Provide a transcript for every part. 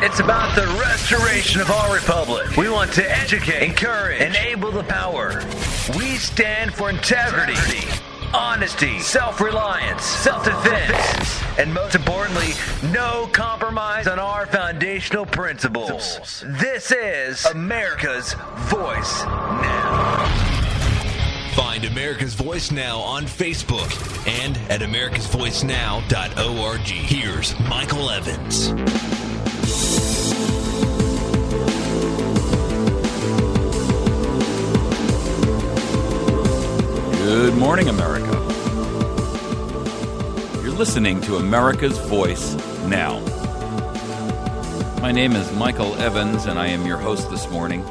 It's about the restoration of our republic. We want to educate, encourage, enable the power. We stand for integrity, honesty, self-reliance, self-defense, and most importantly, no compromise on our foundational principles. This is America's Voice Now. Find America's Voice Now on Facebook and at americasvoicenow.org. Here's Michael Evans. Good morning, America. You're listening to America's Voice Now. My name is Michael Evans, and I am your host this morning.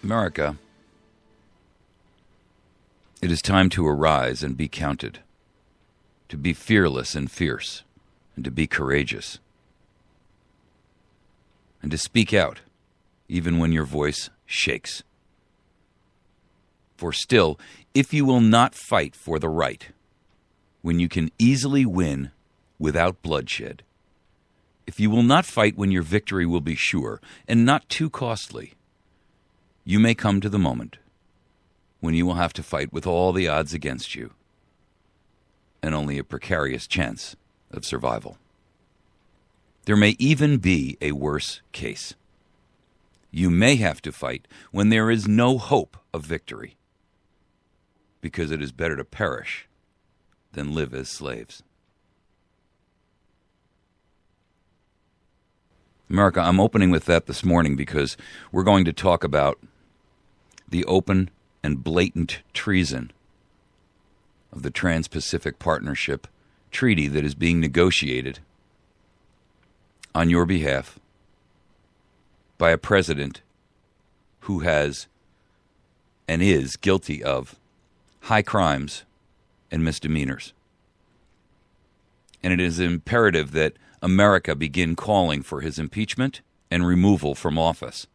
America, it is time to arise and be counted, to be fearless and fierce, and to be courageous, and to speak out, even when your voice shakes. For still, if you will not fight for the right, when you can easily win without bloodshed, if you will not fight when your victory will be sure and not too costly, you may come to the moment when you will have to fight with all the odds against you and only a precarious chance of survival. There may even be a worse case. You may have to fight when there is no hope of victory, because it is better to perish than live as slaves. America, I'm opening with that this morning because we're going to talk about the open and blatant treason of the Trans-Pacific Partnership Treaty that is being negotiated on your behalf by a president who has and is guilty of high crimes and misdemeanors. And it is imperative that America begin calling for his impeachment and removal from office,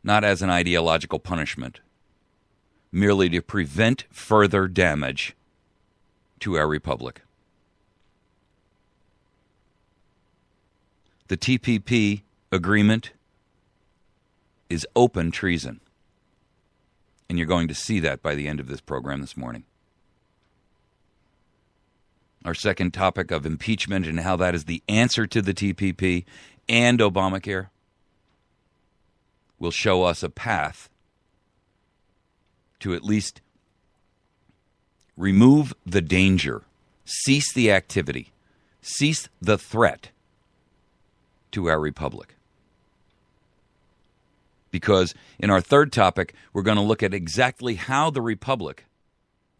not as an ideological punishment, merely to prevent further damage to our republic. The TPP agreement is open treason, and you're going to see that by the end of this program this morning. Our second topic of impeachment and how that is the answer to the TPP and Obamacare will show us a path to at least remove the danger, cease the activity, cease the threat to our republic. Because in our third topic, we're going to look at exactly how the republic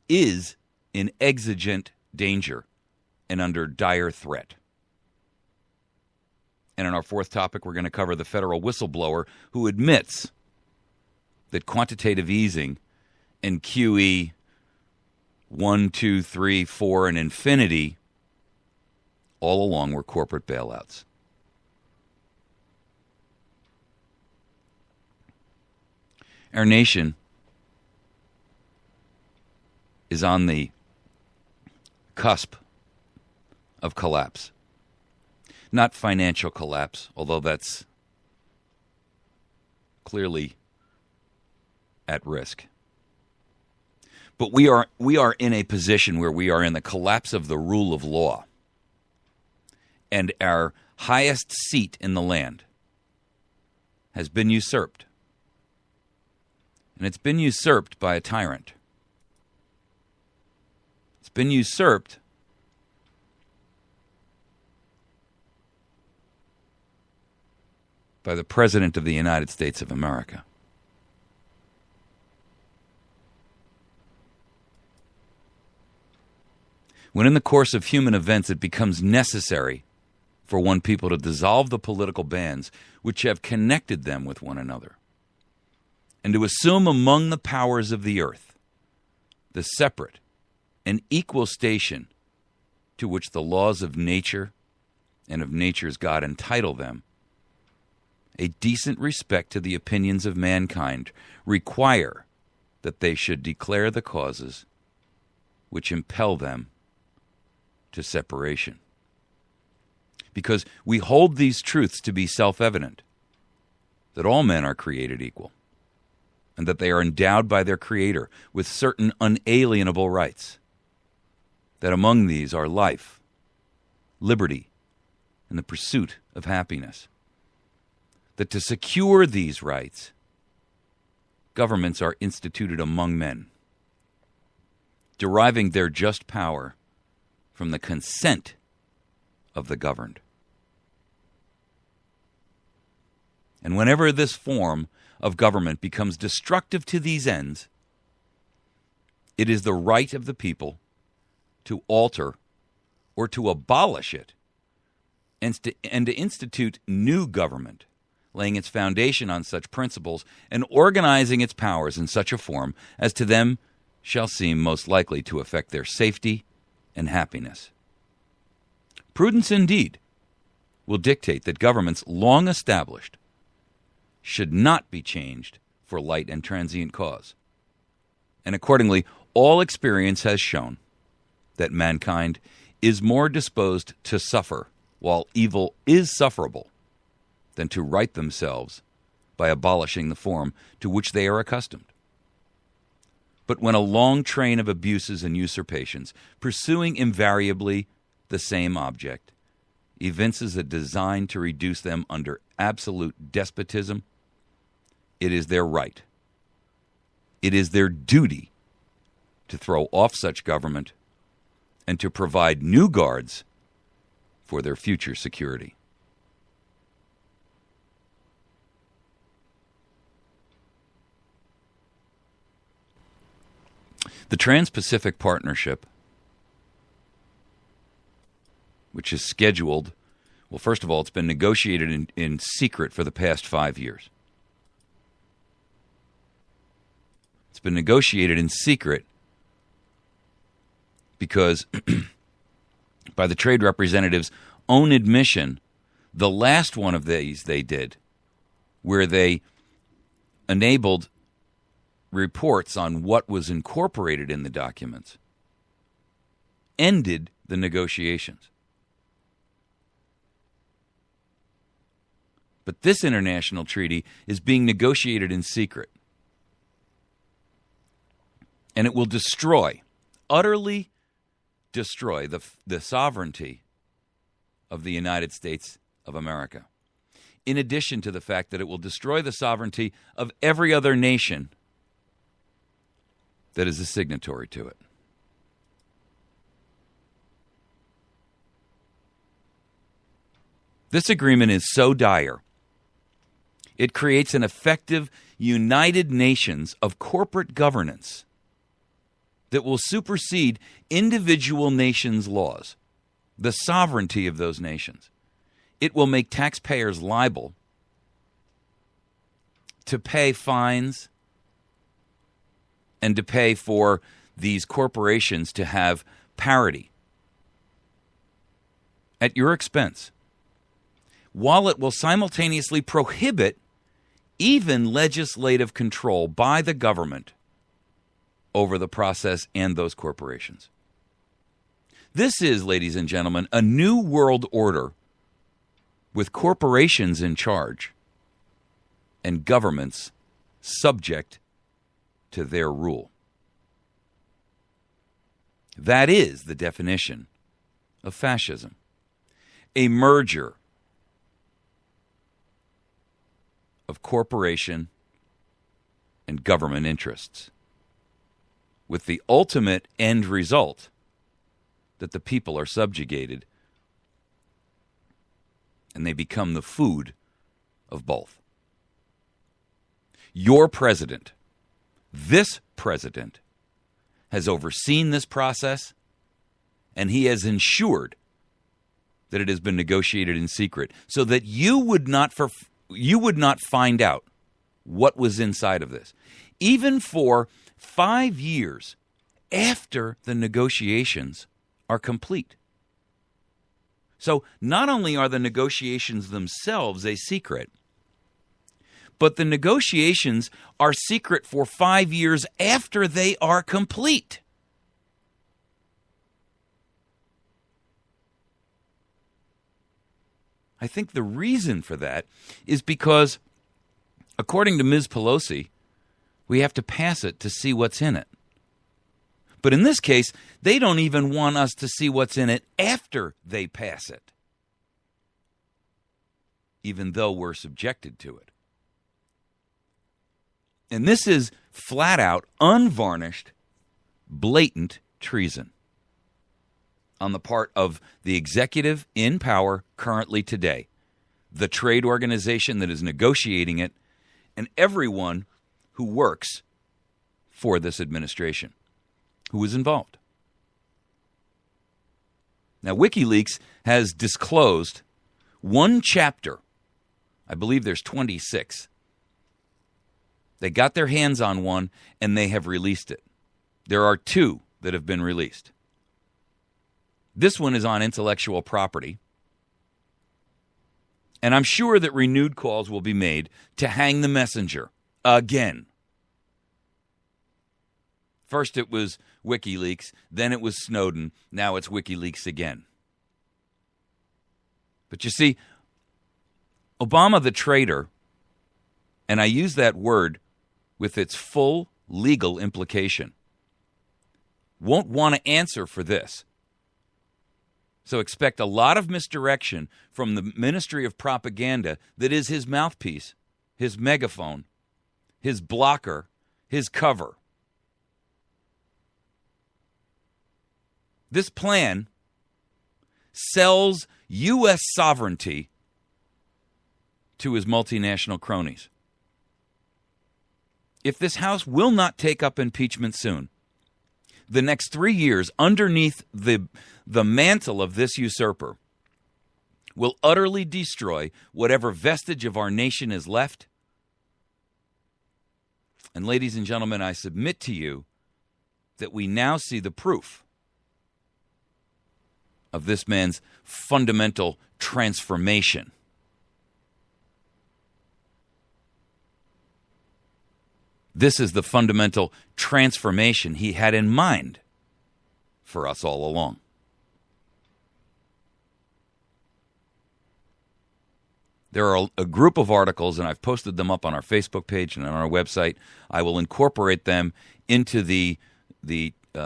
is in exigent danger and under dire threat. And in our fourth topic, we're going to cover the federal whistleblower who admits that quantitative easing and QE 1, 2, 3, 4, and infinity all along were corporate bailouts. Our nation is on the cusp of collapse. Not financial collapse, although that's clearly at risk. But we are in a position where we are in the collapse of the rule of law. And our highest seat in the land has been usurped. And it's been usurped by a tyrant. It's been usurped by the President of the United States of America. When in the course of human events it becomes necessary for one people to dissolve the political bands which have connected them with one another, and to assume among the powers of the earth the separate and equal station to which the laws of nature and of nature's God entitle them, a decent respect to the opinions of mankind require that they should declare the causes which impel them to separation. Because we hold these truths to be self-evident, that all men are created equal, and that they are endowed by their Creator with certain unalienable rights, that among these are life, liberty, and the pursuit of happiness. That to secure these rights, governments are instituted among men, deriving their just power from the consent of the governed. And whenever this form of government becomes destructive to these ends, it is the right of the people to alter or to abolish it and to institute new government, laying its foundation on such principles and organizing its powers in such a form as to them shall seem most likely to affect their safety and happiness. Prudence indeed will dictate that governments long established should not be changed for light and transient cause. And accordingly, all experience has shown that mankind is more disposed to suffer while evil is sufferable than to right themselves by abolishing the form to which they are accustomed. But when a long train of abuses and usurpations, pursuing invariably the same object, evinces a design to reduce them under absolute despotism, it is their right, it is their duty to throw off such government and to provide new guards for their future security. The Trans-Pacific Partnership, which is scheduled, well, first of all, it's been negotiated in secret for the past 5 years. It's been negotiated in secret because, by the trade representatives' own admission, the last one of these they did, where they enabled reports on what was incorporated in the documents, ended the negotiations. But this international treaty is being negotiated in secret. And it will destroy, utterly destroy the sovereignty of the United States of America. In addition to the fact that it will destroy the sovereignty of every other nation that is a signatory to it. This agreement is so dire, it creates an effective United Nations of corporate governance that will supersede individual nations' laws, the sovereignty of those nations. It will make taxpayers liable to pay fines and to pay for these corporations to have parity at your expense, while it will simultaneously prohibit even legislative control by the government over the process and those corporations. This is, ladies and gentlemen, a new world order with corporations in charge and governments subject to their rule. That is the definition of fascism. A merger of corporation and government interests, with the ultimate end result that the people are subjugated and they become the food of both. Your president, this president, has overseen this process, and he has ensured that it has been negotiated in secret so that you would not find out what was inside of this. Even for 5 years after the negotiations are complete. So not only are the negotiations themselves a secret, but the negotiations are secret for 5 years after they are complete. I think the reason for that is because, according to Ms. Pelosi, we have to pass it to see what's in it. But in this case, they don't even want us to see what's in it after they pass it, even though we're subjected to it. And this is flat out, unvarnished, blatant treason on the part of the executive in power currently today, the trade organization that is negotiating it, and everyone who works for this administration, who is involved. Now, WikiLeaks has disclosed one chapter. I believe there's 26. They got their hands on one, and they have released it. There are 2 that have been released. This one is on intellectual property. And I'm sure that renewed calls will be made to hang the messenger again. First it was WikiLeaks, then it was Snowden, now it's WikiLeaks again. But you see, Obama the traitor, and I use that word with its full legal implication, won't want to answer for this. So expect a lot of misdirection from the Ministry of Propaganda that is his mouthpiece, his megaphone, his blocker, his cover. This plan sells U.S. sovereignty to his multinational cronies. If this House will not take up impeachment soon, the next 3 years underneath the mantle of this usurper will utterly destroy whatever vestige of our nation is left. And ladies and gentlemen, I submit to you that we now see the proof of this man's fundamental transformation. This is the fundamental transformation he had in mind for us all along. There are a group of articles, and I've posted them up on our Facebook page and on our website. I will incorporate them into the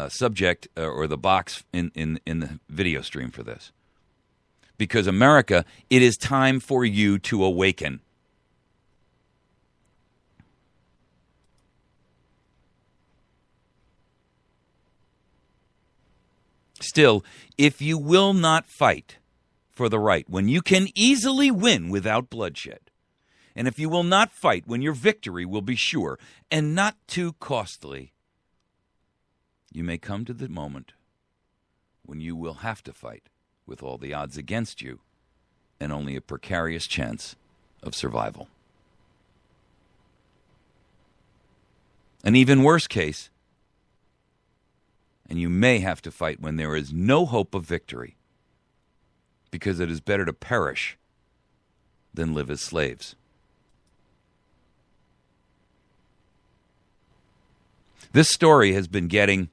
subject or the box in the video stream for this. Because America, it is time for you to awaken. Still, if you will not fight for the right when you can easily win without bloodshed, and if you will not fight when your victory will be sure and not too costly, you may come to the moment when you will have to fight with all the odds against you and only a precarious chance of survival. An even worse case, and you may have to fight when there is no hope of victory, because it is better to perish than live as slaves. This story has been getting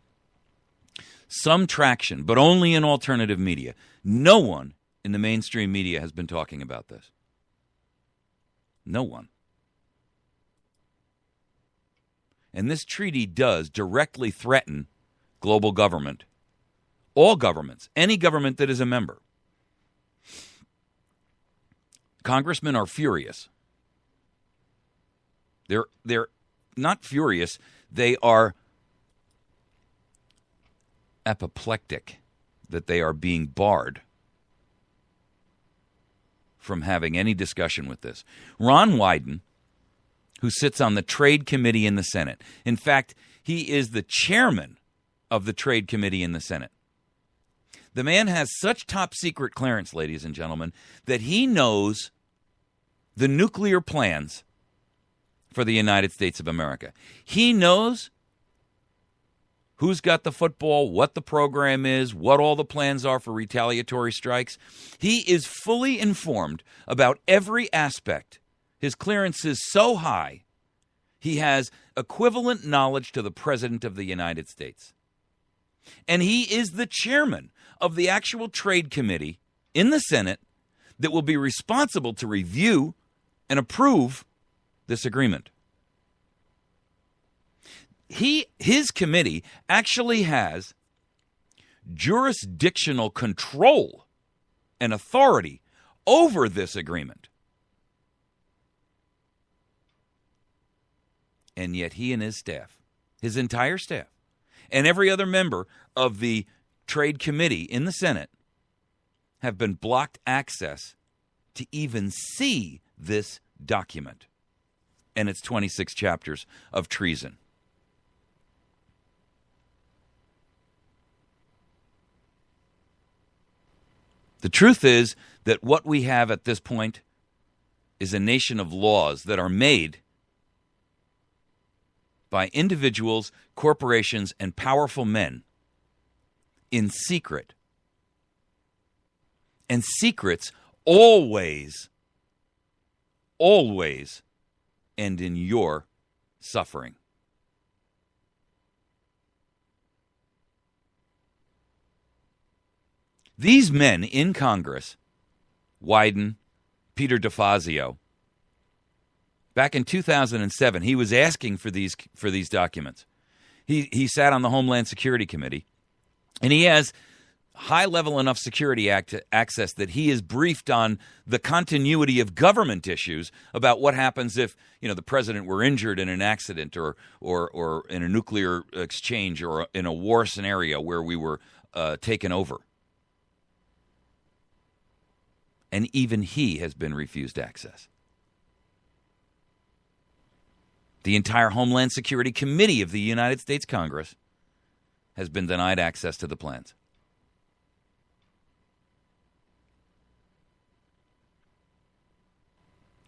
some traction, but only in alternative media. No one in the mainstream media has been talking about this. No one. And this treaty does directly threaten global government, all governments, any government that is a member. Congressmen are furious. They're not furious, they are apoplectic that they are being barred from having any discussion with this. Ron Wyden, who sits on the Trade Committee in the Senate. In fact, he is the chairman of the Trade Committee in the Senate. The man has such top secret clearance, ladies and gentlemen, that he knows the nuclear plans for the United States of America. He knows who's got the football, what the program is, what all the plans are for retaliatory strikes. He is fully informed about every aspect His clearance is so high, he has equivalent knowledge to the President of the United States. And he is the chairman of the actual trade committee in the Senate that will be responsible to review and approve this agreement. His committee actually has jurisdictional control and authority over this agreement. And yet he and his staff, his entire staff, and every other member of the Trade Committee in the Senate have been blocked access to even see this document and its 26 chapters of treason. The truth is that what we have at this point is a nation of laws that are made by individuals, corporations, and powerful men in secret. And secrets always end in your suffering. These men in Congress, Wyden, Peter DeFazio, back in 2007, he was asking for these documents. He sat on the Homeland Security Committee, and he has high-level enough security access that he is briefed on the continuity of government issues about what happens if, the president were injured in an accident or in a nuclear exchange or in a war scenario where we were taken over. And even he has been refused access. The entire Homeland Security Committee of the United States Congress has been denied access to the plans.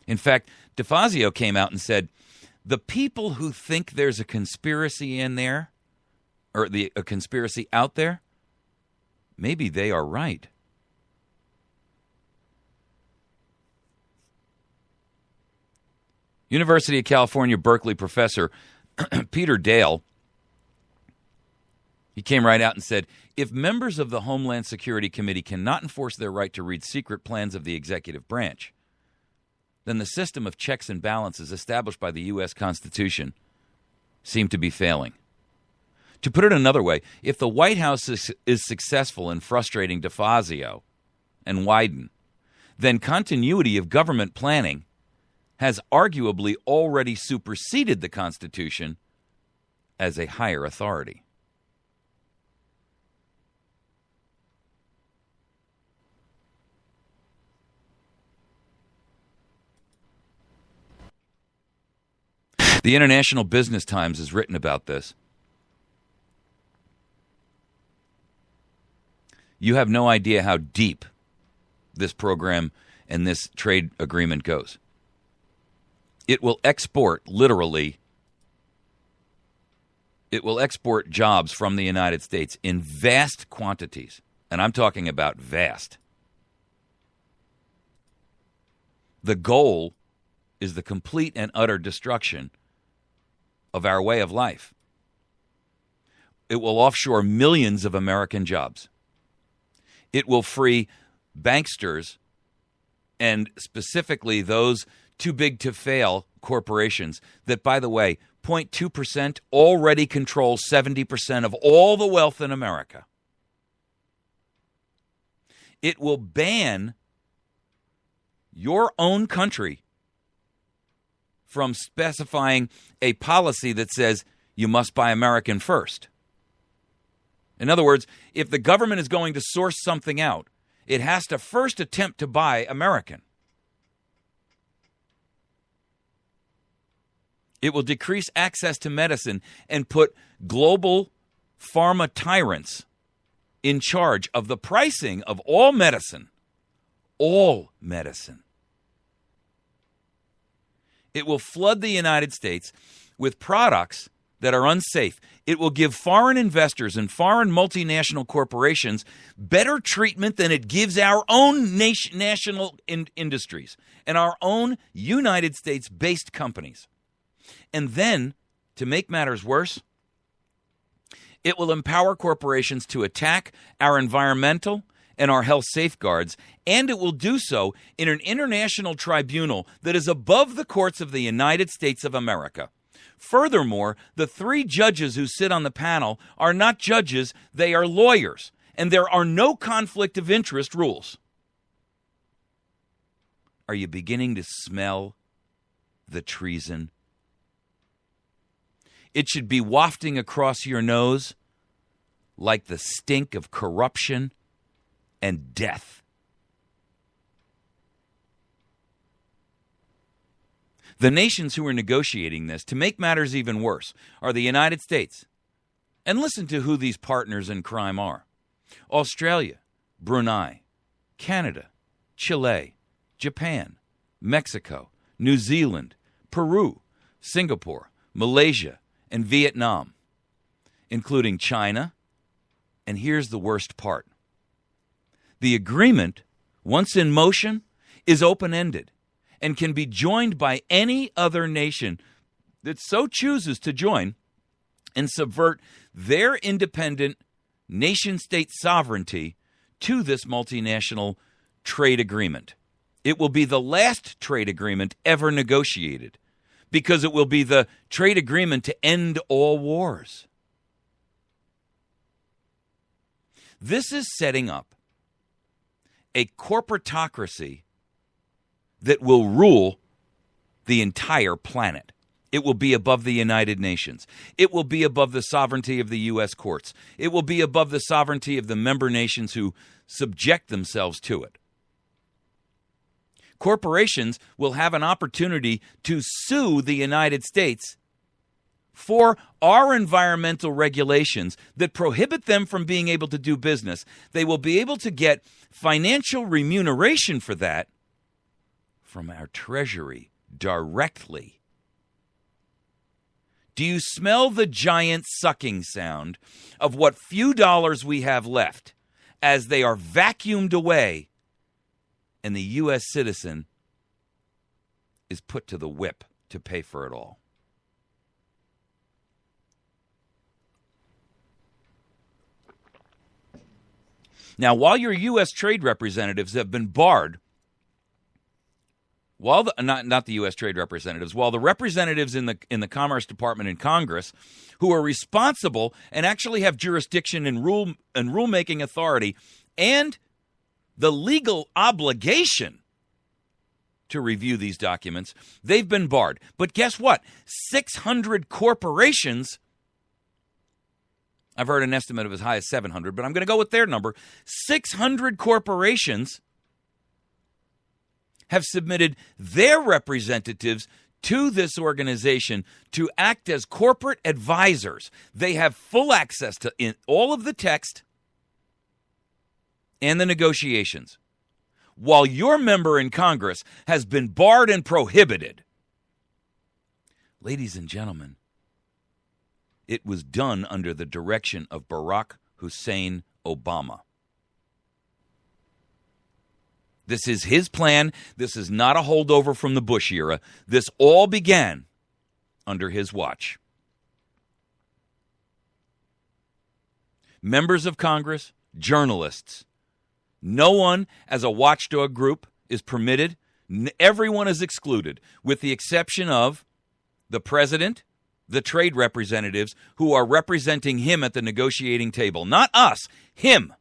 In fact, DeFazio came out and said, the people who think there's a conspiracy in there, or a conspiracy out there, maybe they are right. University of California, Berkeley professor Peter Dale, he came right out and said, if members of the Homeland Security Committee cannot enforce their right to read secret plans of the executive branch, then the system of checks and balances established by the U.S. Constitution seem to be failing. To put it another way, if the White House is successful in frustrating DeFazio and Wyden, then continuity of government planning has arguably already superseded the Constitution as a higher authority. The International Business Times has written about this. You have no idea how deep this program and this trade agreement goes. It will export, literally, it will export jobs from the United States in vast quantities. And I'm talking about vast. The goal is the complete and utter destruction of our way of life. It will offshore millions of American jobs. It will free banksters and specifically those too big to fail corporations that, by the way, 0.2% already control 70% of all the wealth in America. It will ban your own country from specifying a policy that says you must buy American first. In other words, if the government is going to source something out, it has to first attempt to buy American. It will decrease access to medicine and put global pharma tyrants in charge of the pricing of all medicine. All medicine. It will flood the United States with products that are unsafe. It will give foreign investors and foreign multinational corporations better treatment than it gives our own national industries and our own United States-based companies. And then, to make matters worse, it will empower corporations to attack our environmental and our health safeguards, and it will do so in an international tribunal that is above the courts of the United States of America. Furthermore, the 3 judges who sit on the panel are not judges, they are lawyers, and there are no conflict of interest rules. Are you beginning to smell the treason? It should be wafting across your nose like the stink of corruption and death. The nations who are negotiating this, to make matters even worse, are the United States. And listen to who these partners in crime are: Australia, Brunei, Canada, Chile, Japan, Mexico, New Zealand, Peru, Singapore, Malaysia, and Vietnam, including China. And here's the worst part. The agreement, once in motion, is open-ended and can be joined by any other nation that so chooses to join and subvert their independent nation-state sovereignty to this multinational trade agreement. It will be the last trade agreement ever negotiated because it will be the trade agreement to end all wars. This is setting up a corporatocracy that will rule the entire planet. It will be above the United Nations. It will be above the sovereignty of the U.S. courts. It will be above the sovereignty of the member nations who subject themselves to it. Corporations will have an opportunity to sue the United States for our environmental regulations that prohibit them from being able to do business. They will be able to get financial remuneration for that from our Treasury directly. Do you smell the giant sucking sound of what few dollars we have left as they are vacuumed away and the U.S. citizen is put to the whip to pay for it all? Now, while your U.S. trade representatives have been barred, not the U.S. trade representatives, while the representatives in the Commerce Department and Congress, who are responsible and actually have jurisdiction and rulemaking authority and the legal obligation to review these documents, they've been barred. But guess what? 600 corporations, I've heard an estimate of as high as 700, but I'm going to go with their number. 600 corporations have submitted their representatives to this organization to act as corporate advisors. They have full access to all of the text and the negotiations, while your member in Congress has been barred and prohibited. Ladies and gentlemen, it was done under the direction of Barack Hussein Obama. This is his plan. This is not a holdover from the Bush era. This all began under his watch. Members of Congress, journalists, no one as a watchdog group is permitted. Everyone is excluded, with the exception of the president, the trade representatives who are representing him at the negotiating table. Not us, him.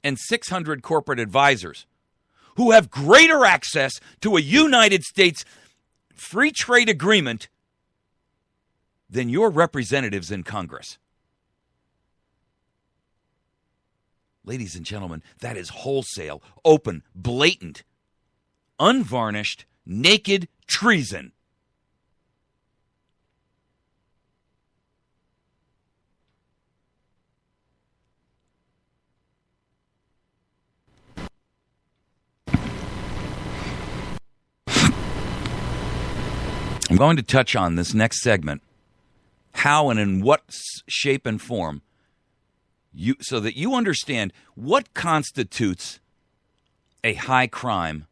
And 600 corporate advisors who have greater access to a United States free trade agreement than your representatives in Congress. Ladies and gentlemen, that is wholesale, open, blatant, unvarnished, naked treason. I'm going to touch on this next segment, how and in what shape and form, so that you understand what constitutes a high crime,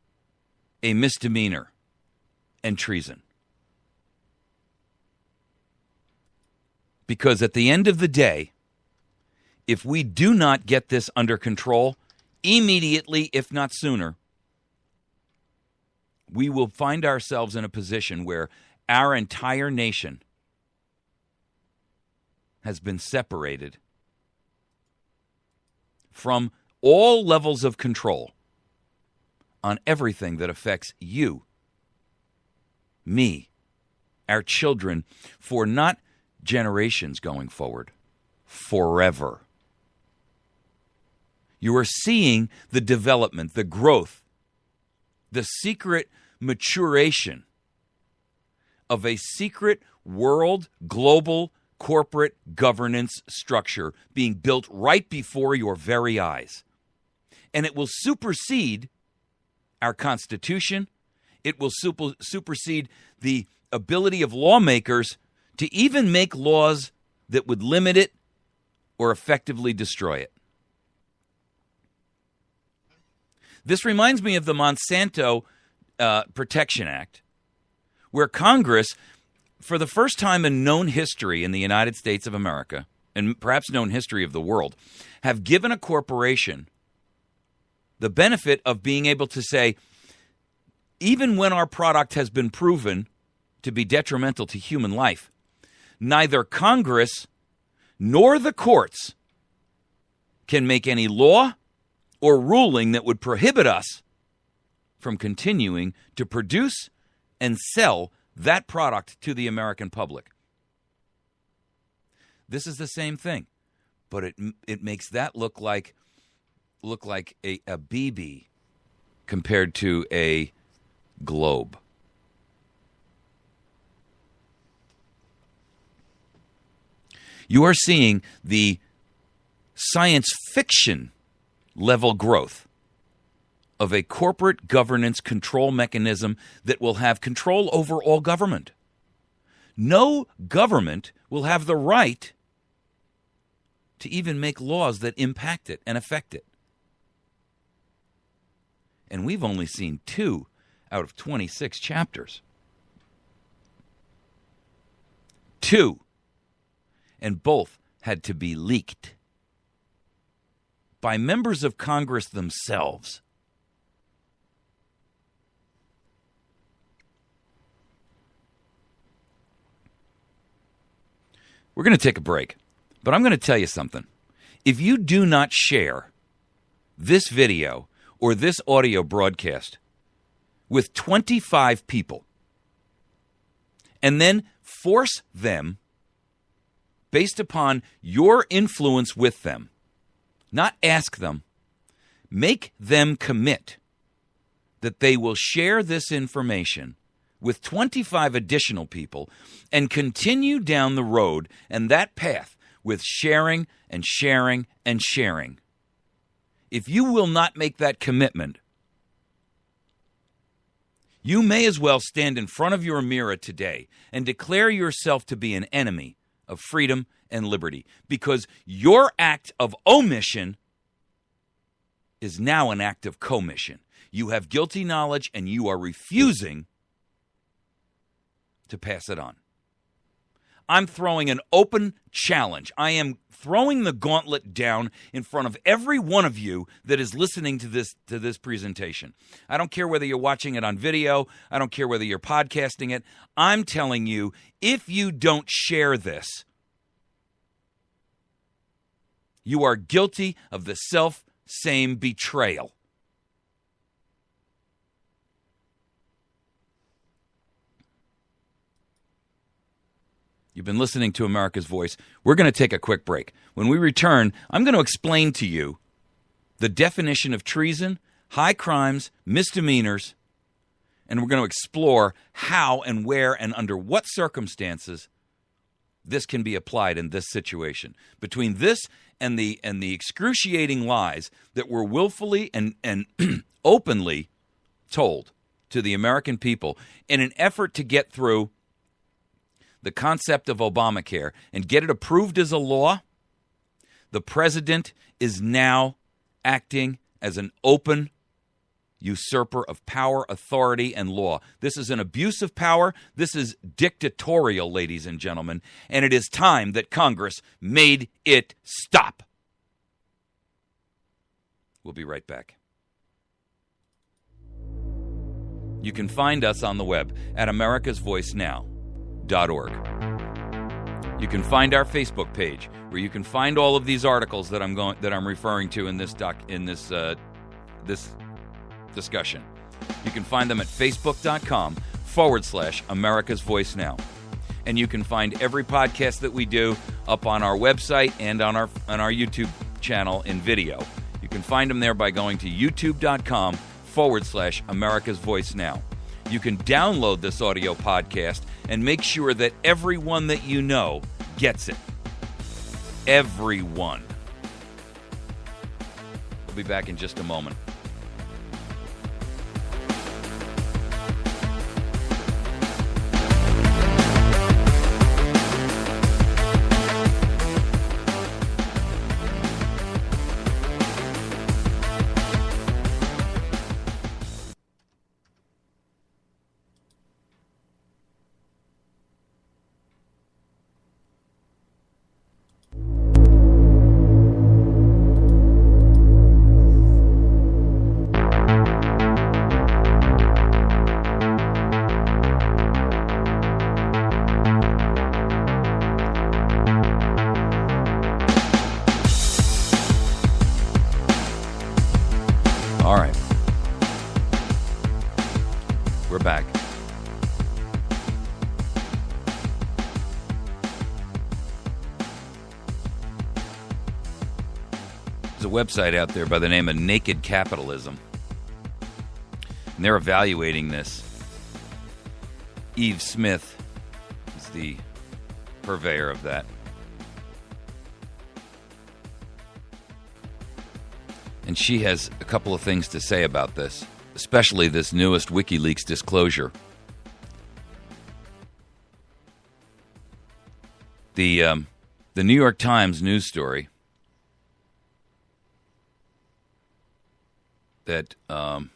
a misdemeanor, and treason. Because at the end of the day, if we do not get this under control immediately, if not sooner, we will find ourselves in a position where our entire nation has been separated from all levels of control on everything that affects you, me, our children, for not generations going forward, forever. You are seeing the development, the growth, the secret maturation of a secret world, global, corporate governance structure being built right before your very eyes. And it will supersede our Constitution. It will supersede the ability of lawmakers to even make laws that would limit it or effectively destroy it. This reminds me of the Monsanto Protection Act, where Congress, for the first time in known history in the United States of America, and perhaps known history of the world, have given a corporation the benefit of being able to say, even when our product has been proven to be detrimental to human life, neither Congress nor the courts can make any law or ruling that would prohibit us from continuing to produce and sell that product to the American public. This is the same thing, but it makes that look like a BB compared to a globe. You are seeing the science fiction level growth of a corporate governance control mechanism that will have control over all government. No government will have the right to even make laws that impact it and affect it. And we've only seen 2 out of 26 chapters. 2. And both had to be leaked by members of Congress themselves. We're going to take a break, but I'm going to tell you something. If you do not share this video or this audio broadcast with 25 people and then force them, based upon your influence with them, not ask them, make them commit that they will share this information with 25 additional people and continue down the road and that path with sharing and sharing and sharing. If you will not make that commitment, you may as well stand in front of your mirror today and declare yourself to be an enemy of freedom and liberty, because your act of omission is now an act of commission. You have guilty knowledge and you are refusing to pass it on. I'm throwing an open challenge. I am throwing the gauntlet down in front of every one of you that is listening to this presentation. I don't care whether you're watching it on video. I don't care whether you're podcasting it. I'm telling you, if you don't share this, you are guilty of the self-same betrayal. You've been listening to America's Voice. We're going to take a quick break. When we return, I'm going to explain to you the definition of treason, high crimes, misdemeanors, and we're going to explore how and where and under what circumstances this can be applied in this situation. Between this and the excruciating lies that were willfully and openly told to the American people in an effort to get through the concept of Obamacare and get it approved as a law, the president is now acting as an open usurper of power, authority, and law. This is an abuse of power. This is dictatorial, ladies and gentlemen, and it is time that Congress made it stop. We'll be right back. You can find us on the web at americasvoicenow.org. You can find our Facebook page where you can find all of these articles that I'm referring to in this discussion. You can find them at facebook.com/America's Voice Now. And you can find every podcast that we do up on our website and on our YouTube channel in video. You can find them there by going to youtube.com/America's Voice Now. You can download this audio podcast and make sure that everyone that you know gets it. Everyone. We'll be back in just a moment. All right. We're back. There's a website out there by the name of Naked Capitalism. And they're evaluating this. Eve Smith is the purveyor of that. And she has a couple of things to say about this, especially this newest WikiLeaks disclosure. The New York Times news story that, and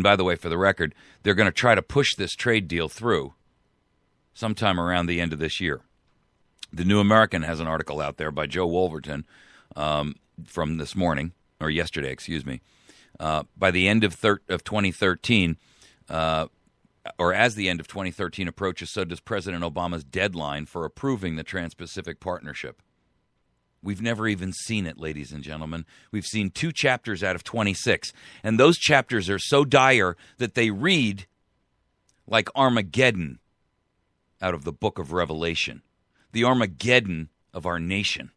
by the way, for the record, they're going to try to push this trade deal through sometime around the end of this year. The New American has an article out there by Joe Wolverton from this morning, or yesterday, excuse me. By the end of 2013, or as the end of 2013 approaches, so does President Obama's deadline for approving the Trans-Pacific Partnership. We've never even seen it, ladies and gentlemen. We've seen 2 chapters out of 26, and those chapters are so dire that they read like Armageddon out of the book of Revelation. The Armageddon of our nation.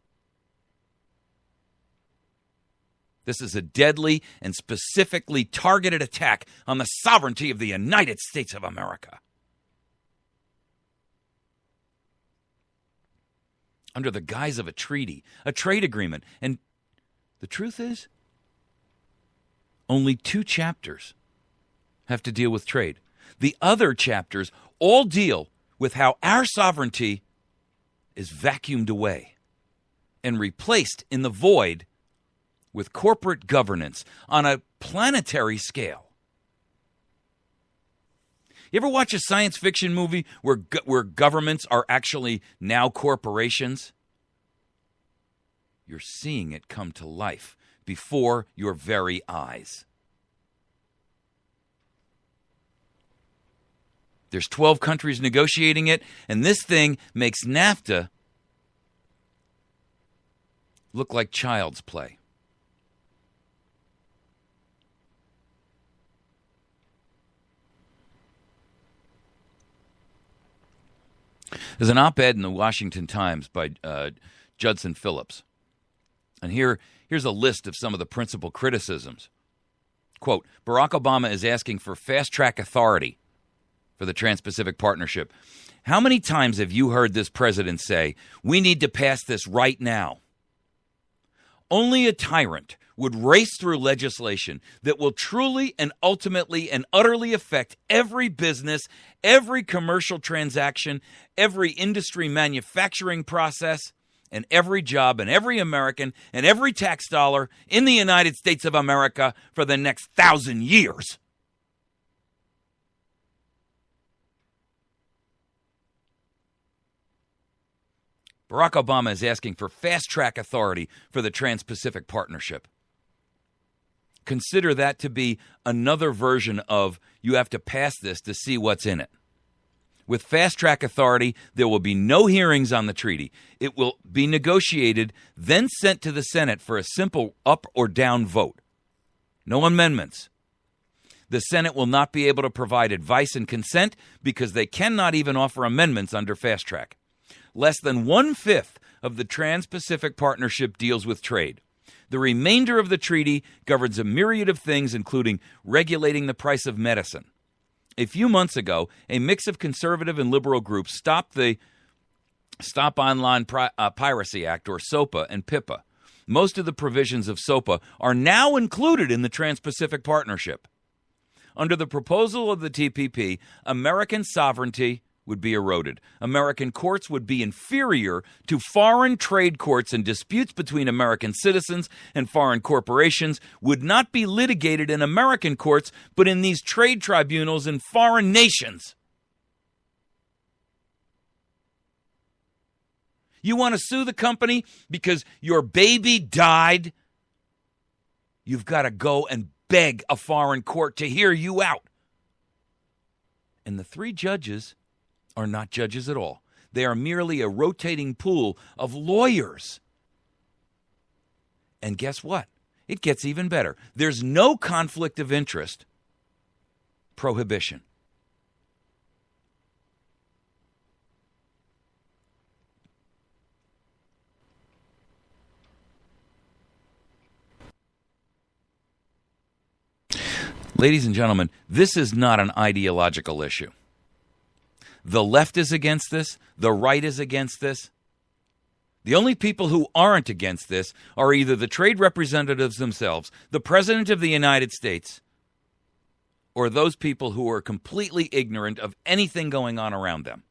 This is a deadly and specifically targeted attack on the sovereignty of the United States of America. Under the guise of a treaty, a trade agreement. And the truth is, only 2 chapters have to deal with trade. The other chapters all deal with how our sovereignty is vacuumed away and replaced in the void with corporate governance on a planetary scale. You ever watch a science fiction movie where governments are actually now corporations? You're seeing it come to life before your very eyes. There's 12 countries negotiating it, and this thing makes NAFTA look like child's play. There's an op-ed in the Washington Times by Judson Phillips. And here's a list of some of the principal criticisms. Quote, Barack Obama is asking for fast-track authority for the Trans-Pacific Partnership. How many times have you heard this president say, we need to pass this right now? Only a tyrant would race through legislation that will truly and ultimately and utterly affect every business, every commercial transaction, every industry manufacturing process, and every job and every American and every tax dollar in the United States of America for the next 1,000 years. Barack Obama is asking for fast-track authority for the Trans-Pacific Partnership. Consider that to be another version of you have to pass this to see what's in it. With fast-track authority, there will be no hearings on the treaty. It will be negotiated, then sent to the Senate for a simple up or down vote. No amendments. The Senate will not be able to provide advice and consent because they cannot even offer amendments under fast-track. Less than 1/5 of the Trans-Pacific Partnership deals with trade. The remainder of the treaty governs a myriad of things, including regulating the price of medicine. A few months ago, a mix of conservative and liberal groups stopped the Stop Online Piracy Act, or SOPA, and PIPA. Most of the provisions of SOPA are now included in the Trans-Pacific Partnership. Under the proposal of the TPP, American sovereignty would be eroded. American courts would be inferior to foreign trade courts, and disputes between American citizens and foreign corporations would not be litigated in American courts, but in these trade tribunals in foreign nations. You want to sue the company because your baby died? You've got to go and beg a foreign court to hear you out. And the 3 judges are not judges at all. They are merely a rotating pool of lawyers. And guess what? It gets even better. There's no conflict of interest prohibition. Ladies and gentlemen, this is not an ideological issue. The left is against this. The right is against this. The only people who aren't against this are either the trade representatives themselves, the President of the United States, or those people who are completely ignorant of anything going on around them.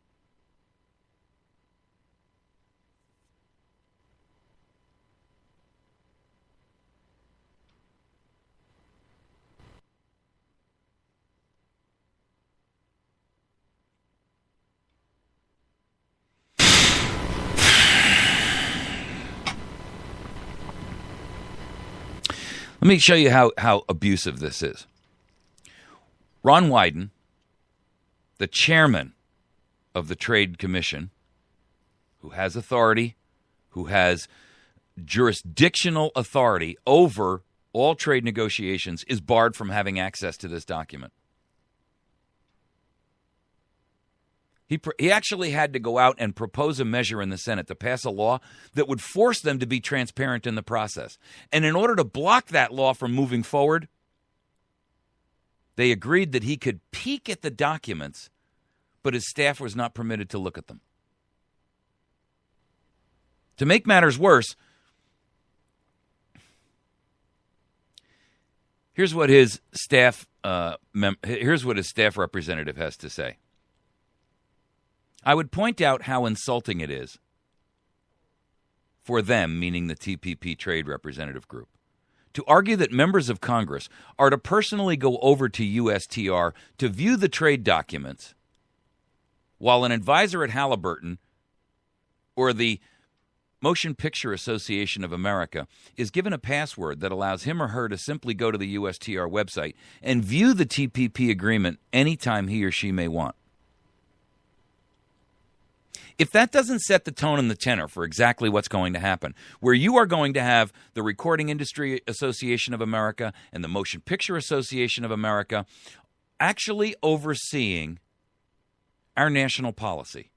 Let me show you how abusive this is. Ron Wyden, the chairman of the Trade Commission, who has authority, who has jurisdictional authority over all trade negotiations, is barred from having access to this document. He actually had to go out and propose a measure in the Senate to pass a law that would force them to be transparent in the process. And in order to block that law from moving forward, they agreed that he could peek at the documents, but his staff was not permitted to look at them. To make matters worse, here's what his staff representative has to say. I would point out how insulting it is for them, meaning the TPP Trade Representative Group, to argue that members of Congress are to personally go over to USTR to view the trade documents, while an advisor at Halliburton or the Motion Picture Association of America is given a password that allows him or her to simply go to the USTR website and view the TPP agreement anytime he or she may want. If that doesn't set the tone and the tenor for exactly what's going to happen, where you are going to have the Recording Industry Association of America and the Motion Picture Association of America actually overseeing our national policy.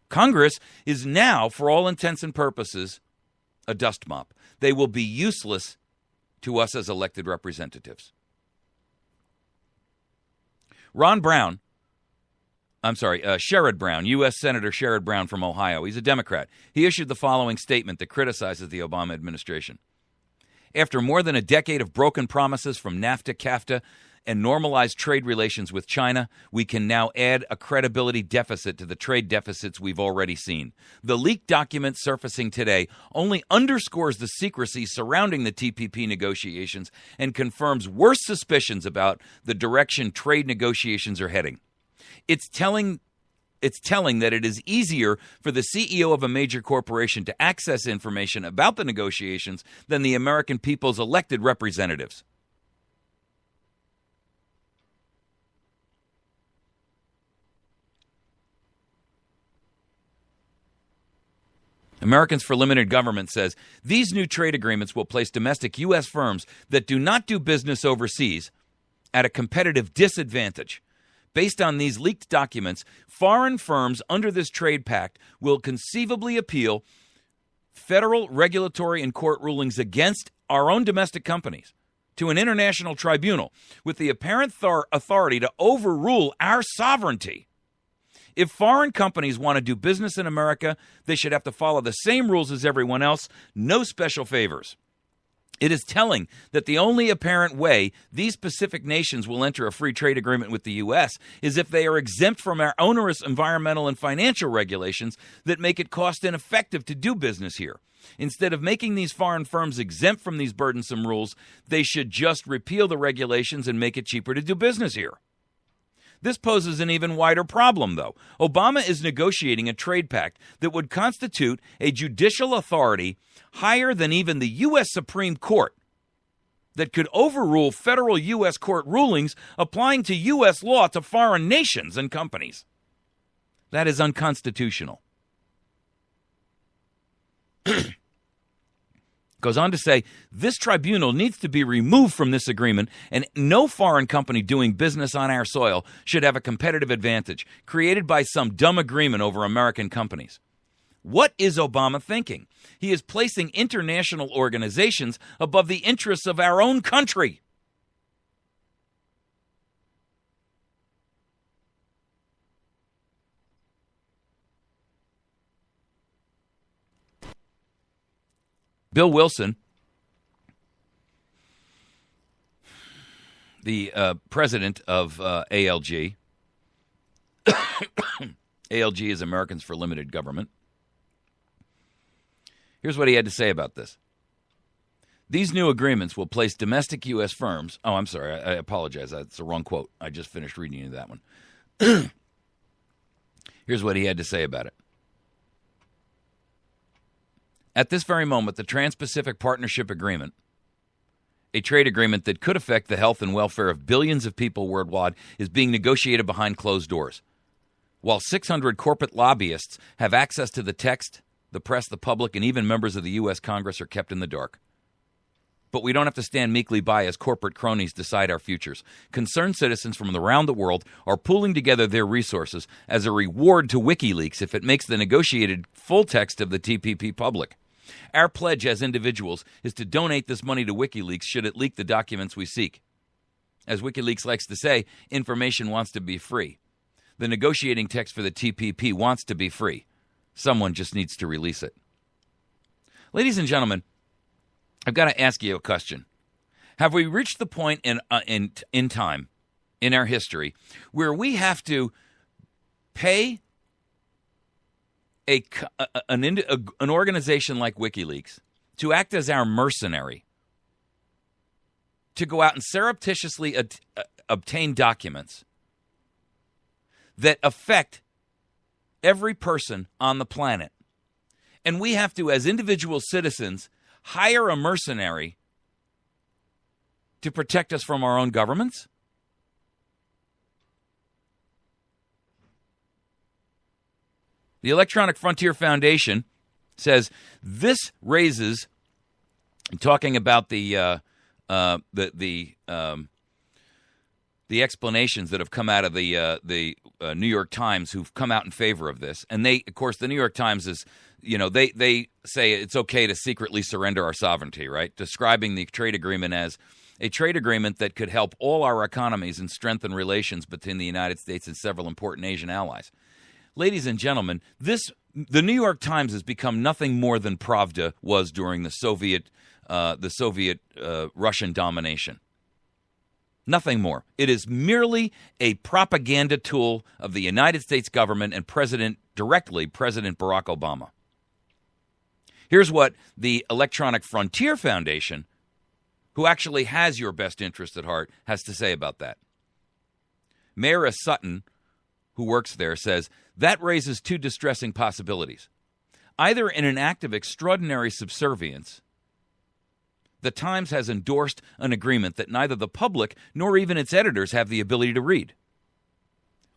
Congress is now, for all intents and purposes, a dust mop. They will be useless to us as elected representatives. Ron Brown, Sherrod Brown, U.S. Senator Sherrod Brown from Ohio. He's a Democrat. He issued the following statement that criticizes the Obama administration. After more than a decade of broken promises from NAFTA, CAFTA, and normalized trade relations with China, we can now add a credibility deficit to the trade deficits we've already seen. The leaked document surfacing today only underscores the secrecy surrounding the TPP negotiations and confirms worse suspicions about the direction trade negotiations are heading. It's telling that it is easier for the CEO of a major corporation to access information about the negotiations than the American people's elected representatives. Americans for Limited Government says these new trade agreements will place domestic U.S. firms that do not do business overseas at a competitive disadvantage. Based on these leaked documents, foreign firms under this trade pact will conceivably appeal federal regulatory and court rulings against our own domestic companies to an international tribunal with the apparent authority to overrule our sovereignty. If foreign companies want to do business in America, they should have to follow the same rules as everyone else, no special favors. It is telling that the only apparent way these Pacific nations will enter a free trade agreement with the U.S. is if they are exempt from our onerous environmental and financial regulations that make it cost ineffective to do business here. Instead of making these foreign firms exempt from these burdensome rules, they should just repeal the regulations and make it cheaper to do business here. This poses an even wider problem, though. Obama is negotiating a trade pact that would constitute a judicial authority higher than even the U.S. Supreme Court that could overrule federal U.S. court rulings applying to U.S. law to foreign nations and companies. That is unconstitutional. Goes on to say, this tribunal needs to be removed from this agreement, and no foreign company doing business on our soil should have a competitive advantage created by some dumb agreement over American companies. What is Obama thinking? He is placing international organizations above the interests of our own country. Bill Wilson, the president of ALG, ALG is Americans for Limited Government. Here's what he had to say about this. These new agreements will place domestic U.S. firms. Oh, I'm sorry. I apologize. That's the wrong quote. I just finished reading you that one. Here's what he had to say about it. At this very moment, the Trans-Pacific Partnership Agreement, a trade agreement that could affect the health and welfare of billions of people worldwide, is being negotiated behind closed doors. While 600 corporate lobbyists have access to the text, the press, the public, and even members of the U.S. Congress are kept in the dark. But we don't have to stand meekly by as corporate cronies decide our futures. Concerned citizens from around the world are pooling together their resources as a reward to WikiLeaks if it makes the negotiated full text of the TPP public. Our pledge as individuals is to donate this money to WikiLeaks should it leak the documents we seek. As WikiLeaks likes to say, information wants to be free. The negotiating text for the TPP wants to be free. Someone just needs to release it. Ladies and gentlemen, I've got to ask you a question. Have we reached the point in time, in our history, where we have to pay an organization like WikiLeaks to act as our mercenary, to go out and surreptitiously obtain documents that affect every person on the planet? And we have to, as individual citizens, hire a mercenary to protect us from our own governments? The Electronic Frontier Foundation says this raises, talking about the explanations that have come out of the New York Times, who've come out in favor of this, and they, of course, the New York Times is, they say it's okay to secretly surrender our sovereignty, right? Describing the trade agreement as a trade agreement that could help all our economies and strengthen relations between the United States and several important Asian allies. Ladies and gentlemen, the New York Times has become nothing more than Pravda was during the Soviet Russian domination. Nothing more. It is merely a propaganda tool of the United States government and President Barack Obama. Here's what the Electronic Frontier Foundation, who actually has your best interest at heart, has to say about that. Mayor Sutton, who works there, says, that raises two distressing possibilities. Either in an act of extraordinary subservience, the Times has endorsed an agreement that neither the public nor even its editors have the ability to read.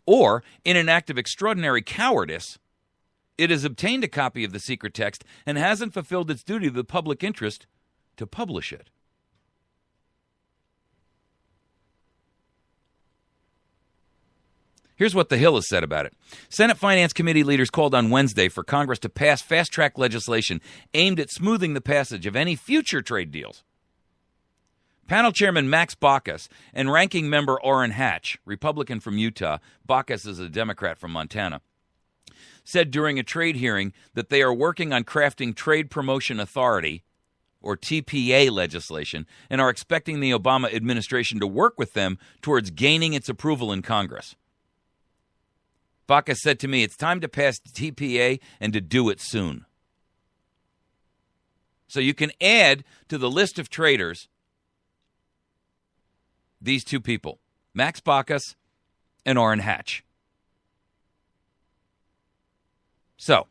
Or, in an act of extraordinary cowardice, it has obtained a copy of the secret text and hasn't fulfilled its duty to the public interest to publish it. Here's what The Hill has said about it. Senate Finance Committee leaders called on Wednesday for Congress to pass fast-track legislation aimed at smoothing the passage of any future trade deals. Panel Chairman Max Baucus and Ranking Member Orrin Hatch, Republican from Utah, Baucus is a Democrat from Montana, said during a trade hearing that they are working on crafting Trade Promotion Authority, or TPA legislation, and are expecting the Obama administration to work with them towards gaining its approval in Congress. Baucus said to me, it's time to pass the TPA and to do it soon. So you can add to the list of traitors these two people, Max Baucus and Orrin Hatch. So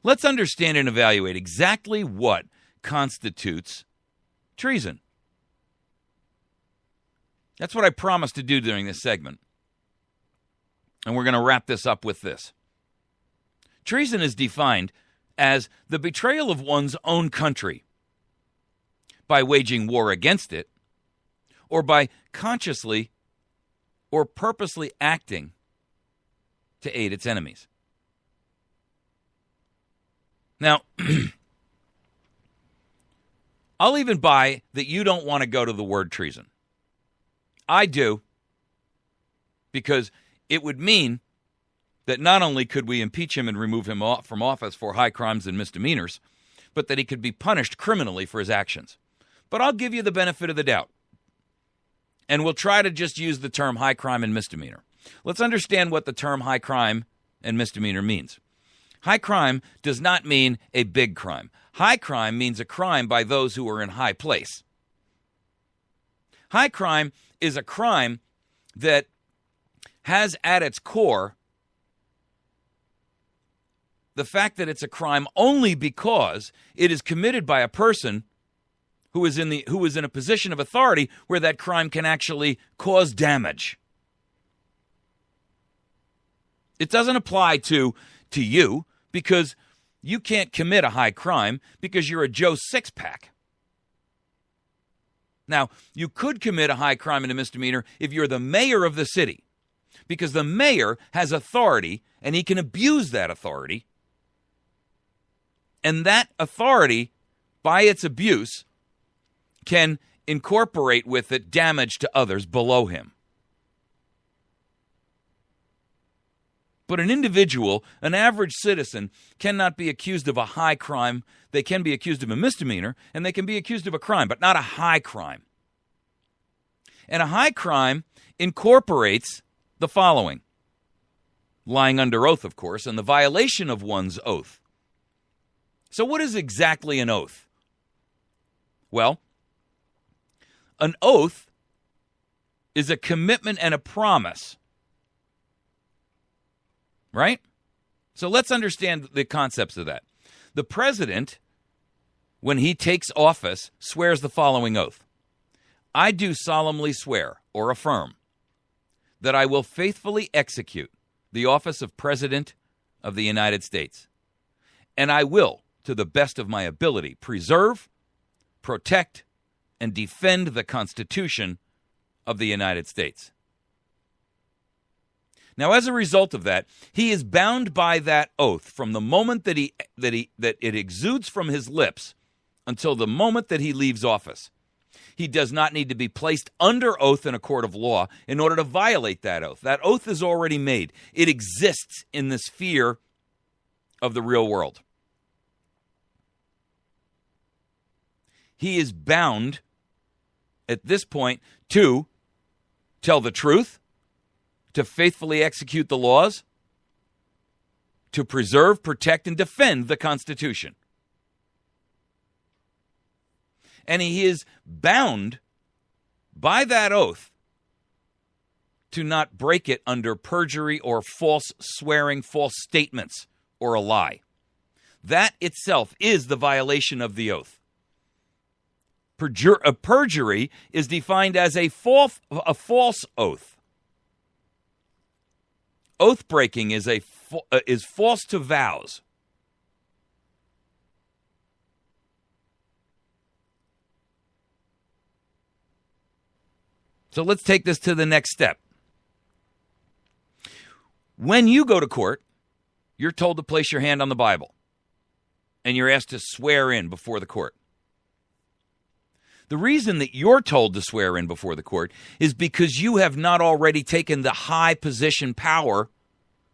let's understand and evaluate exactly what constitutes treason. That's what I promised to do during this segment. And we're going to wrap this up with this. Treason is defined as the betrayal of one's own country by waging war against it or by consciously or purposely acting to aid its enemies. Now, I'll even buy that you don't want to go to the word treason. I do, because it would mean that not only could we impeach him and remove him from office for high crimes and misdemeanors, but that he could be punished criminally for his actions. But I'll give you the benefit of the doubt. And we'll try to just use the term high crime and misdemeanor. Let's understand what the term high crime and misdemeanor means. High crime does not mean a big crime. High crime means a crime by those who are in high place. High crime is a crime that has at its core the fact that it's a crime only because it is committed by a person who is in a position of authority where that crime can actually cause damage. It doesn't apply to you because you can't commit a high crime because you're a Joe Six-Pack. Now, you could commit a high crime and a misdemeanor if you're the mayor of the city, because the mayor has authority and he can abuse that authority. And that authority, by its abuse, can incorporate with it damage to others below him. But an individual, an average citizen, cannot be accused of a high crime. They can be accused of a misdemeanor, and they can be accused of a crime, but not a high crime. And a high crime incorporates the following: lying under oath, of course, and the violation of one's oath. So what is exactly an oath? Well, an oath is a commitment and a promise. Right? So let's understand the concepts of that. The president, when he takes office, swears the following oath: I do solemnly swear or affirm that I will faithfully execute the office of President of the United States, and I will, to the best of my ability, preserve, protect, and defend the Constitution of the United States. Now, as a result of that, he is bound by that oath from the moment that it exudes from his lips until the moment that he leaves office. He does not need to be placed under oath in a court of law in order to violate that oath. That oath is already made. It exists in the sphere of the real world. He is bound at this point to tell the truth, to faithfully execute the laws, to preserve, protect, and defend the Constitution. And he is bound by that oath to not break it under perjury or false swearing, false statements, or a lie. That itself is the violation of the oath. Perjury is defined as a false oath. Oath breaking is false to vows. So let's take this to the next step. When you go to court, you're told to place your hand on the Bible, and you're asked to swear in before the court. The reason that you're told to swear in before the court is because you have not already taken the high position of power,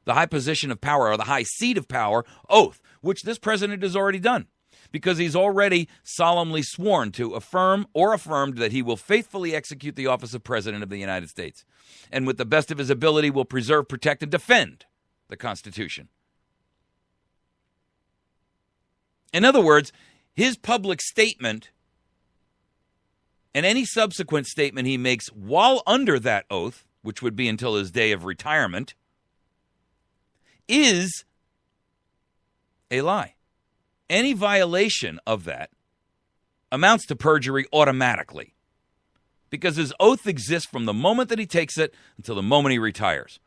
or the high seat of power oath, which this president has already done, because he's already solemnly sworn to affirm or affirmed that he will faithfully execute the office of President of the United States, and with the best of his ability will preserve, protect, and defend the Constitution. In other words, his public statement and any subsequent statement he makes while under that oath, which would be until his day of retirement, is a lie. Any violation of that amounts to perjury automatically, because his oath exists from the moment that he takes it until the moment he retires.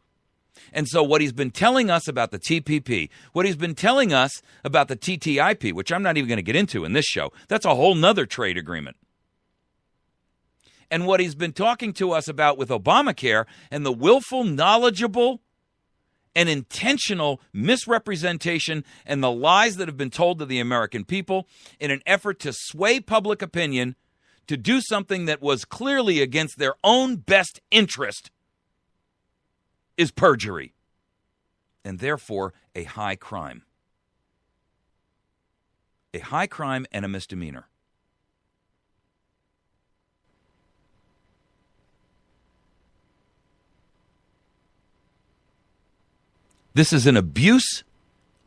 And so what he's been telling us about the TPP, what he's been telling us about the TTIP, which I'm not even going to get into in this show, that's a whole nother trade agreement. And what he's been talking to us about with Obamacare and the willful, knowledgeable, and intentional misrepresentation and the lies that have been told to the American people in an effort to sway public opinion to do something that was clearly against their own best interest is perjury, and therefore a high crime. A high crime and a misdemeanor. This is an abuse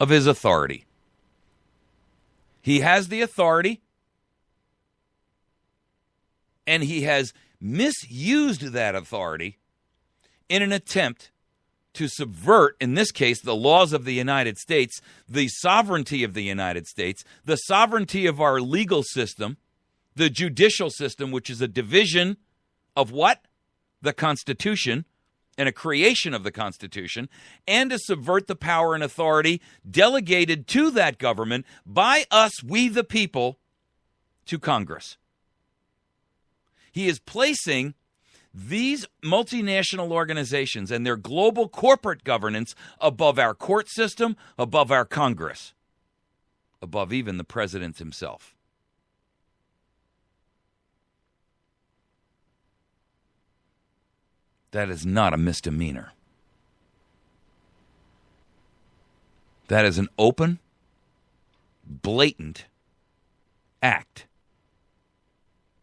of his authority. He has the authority, and he has misused that authority in an attempt to subvert, in this case, the laws of the United States, the sovereignty of the United States, the sovereignty of our legal system, the judicial system, which is a division of what? The Constitution, and a creation of the Constitution, and to subvert the power and authority delegated to that government by us, we the people, to Congress. He is placing these multinational organizations and their global corporate governance above our court system, above our Congress, above even the president himself. That is not a misdemeanor. That is an open, blatant act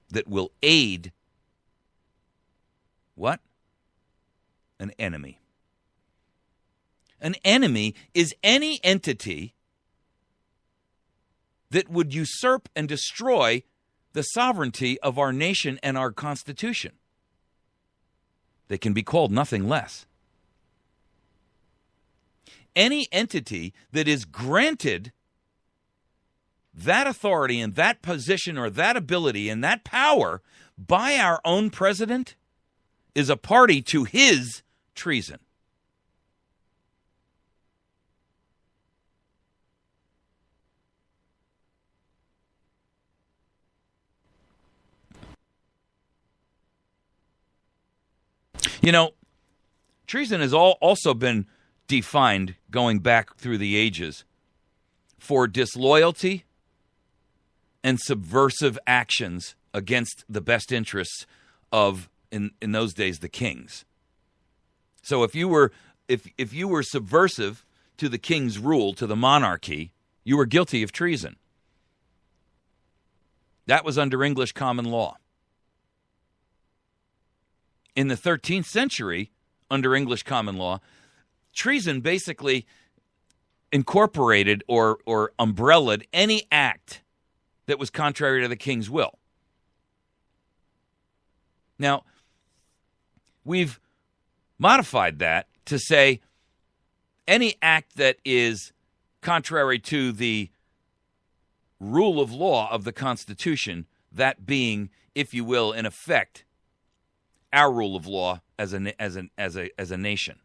that will aid what? An enemy. An enemy is any entity that would usurp and destroy the sovereignty of our nation and our Constitution. They can be called nothing less. Any entity that is granted that authority and that position or that ability and that power by our own president is a party to his treason. You know, treason has also been defined going back through the ages for disloyalty and subversive actions against the best interests of, in those days, the kings. So if you were subversive to the king's rule, to the monarchy, you were guilty of treason. That was under English common law. In the 13th century, under English common law, treason basically incorporated or umbrellaed any act that was contrary to the king's will. Now, we've modified that to say any act that is contrary to the rule of law of the Constitution, that being, if you will, in effect, our rule of law as a nation.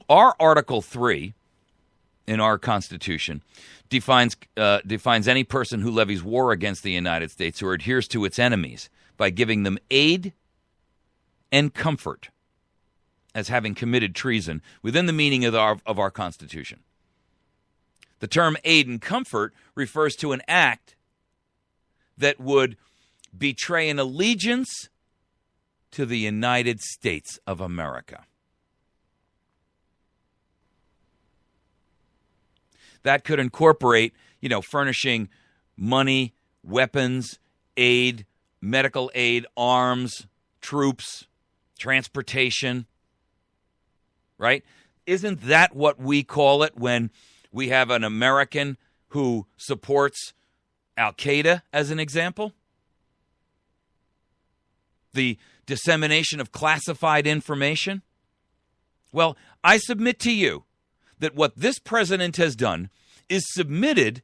Our Article 3 in our Constitution defines any person who levies war against the United States or adheres to its enemies by giving them aid and comfort as having committed treason within the meaning of our Constitution. The term aid and comfort refers to an act that would betray an allegiance to the United States of America. That could incorporate, furnishing money, weapons, aid, medical aid, arms, troops, transportation, right? Isn't that what we call it when we have an American who supports Al-Qaeda, as an example? The dissemination of classified information? Well, I submit to you that what this president has done is submitted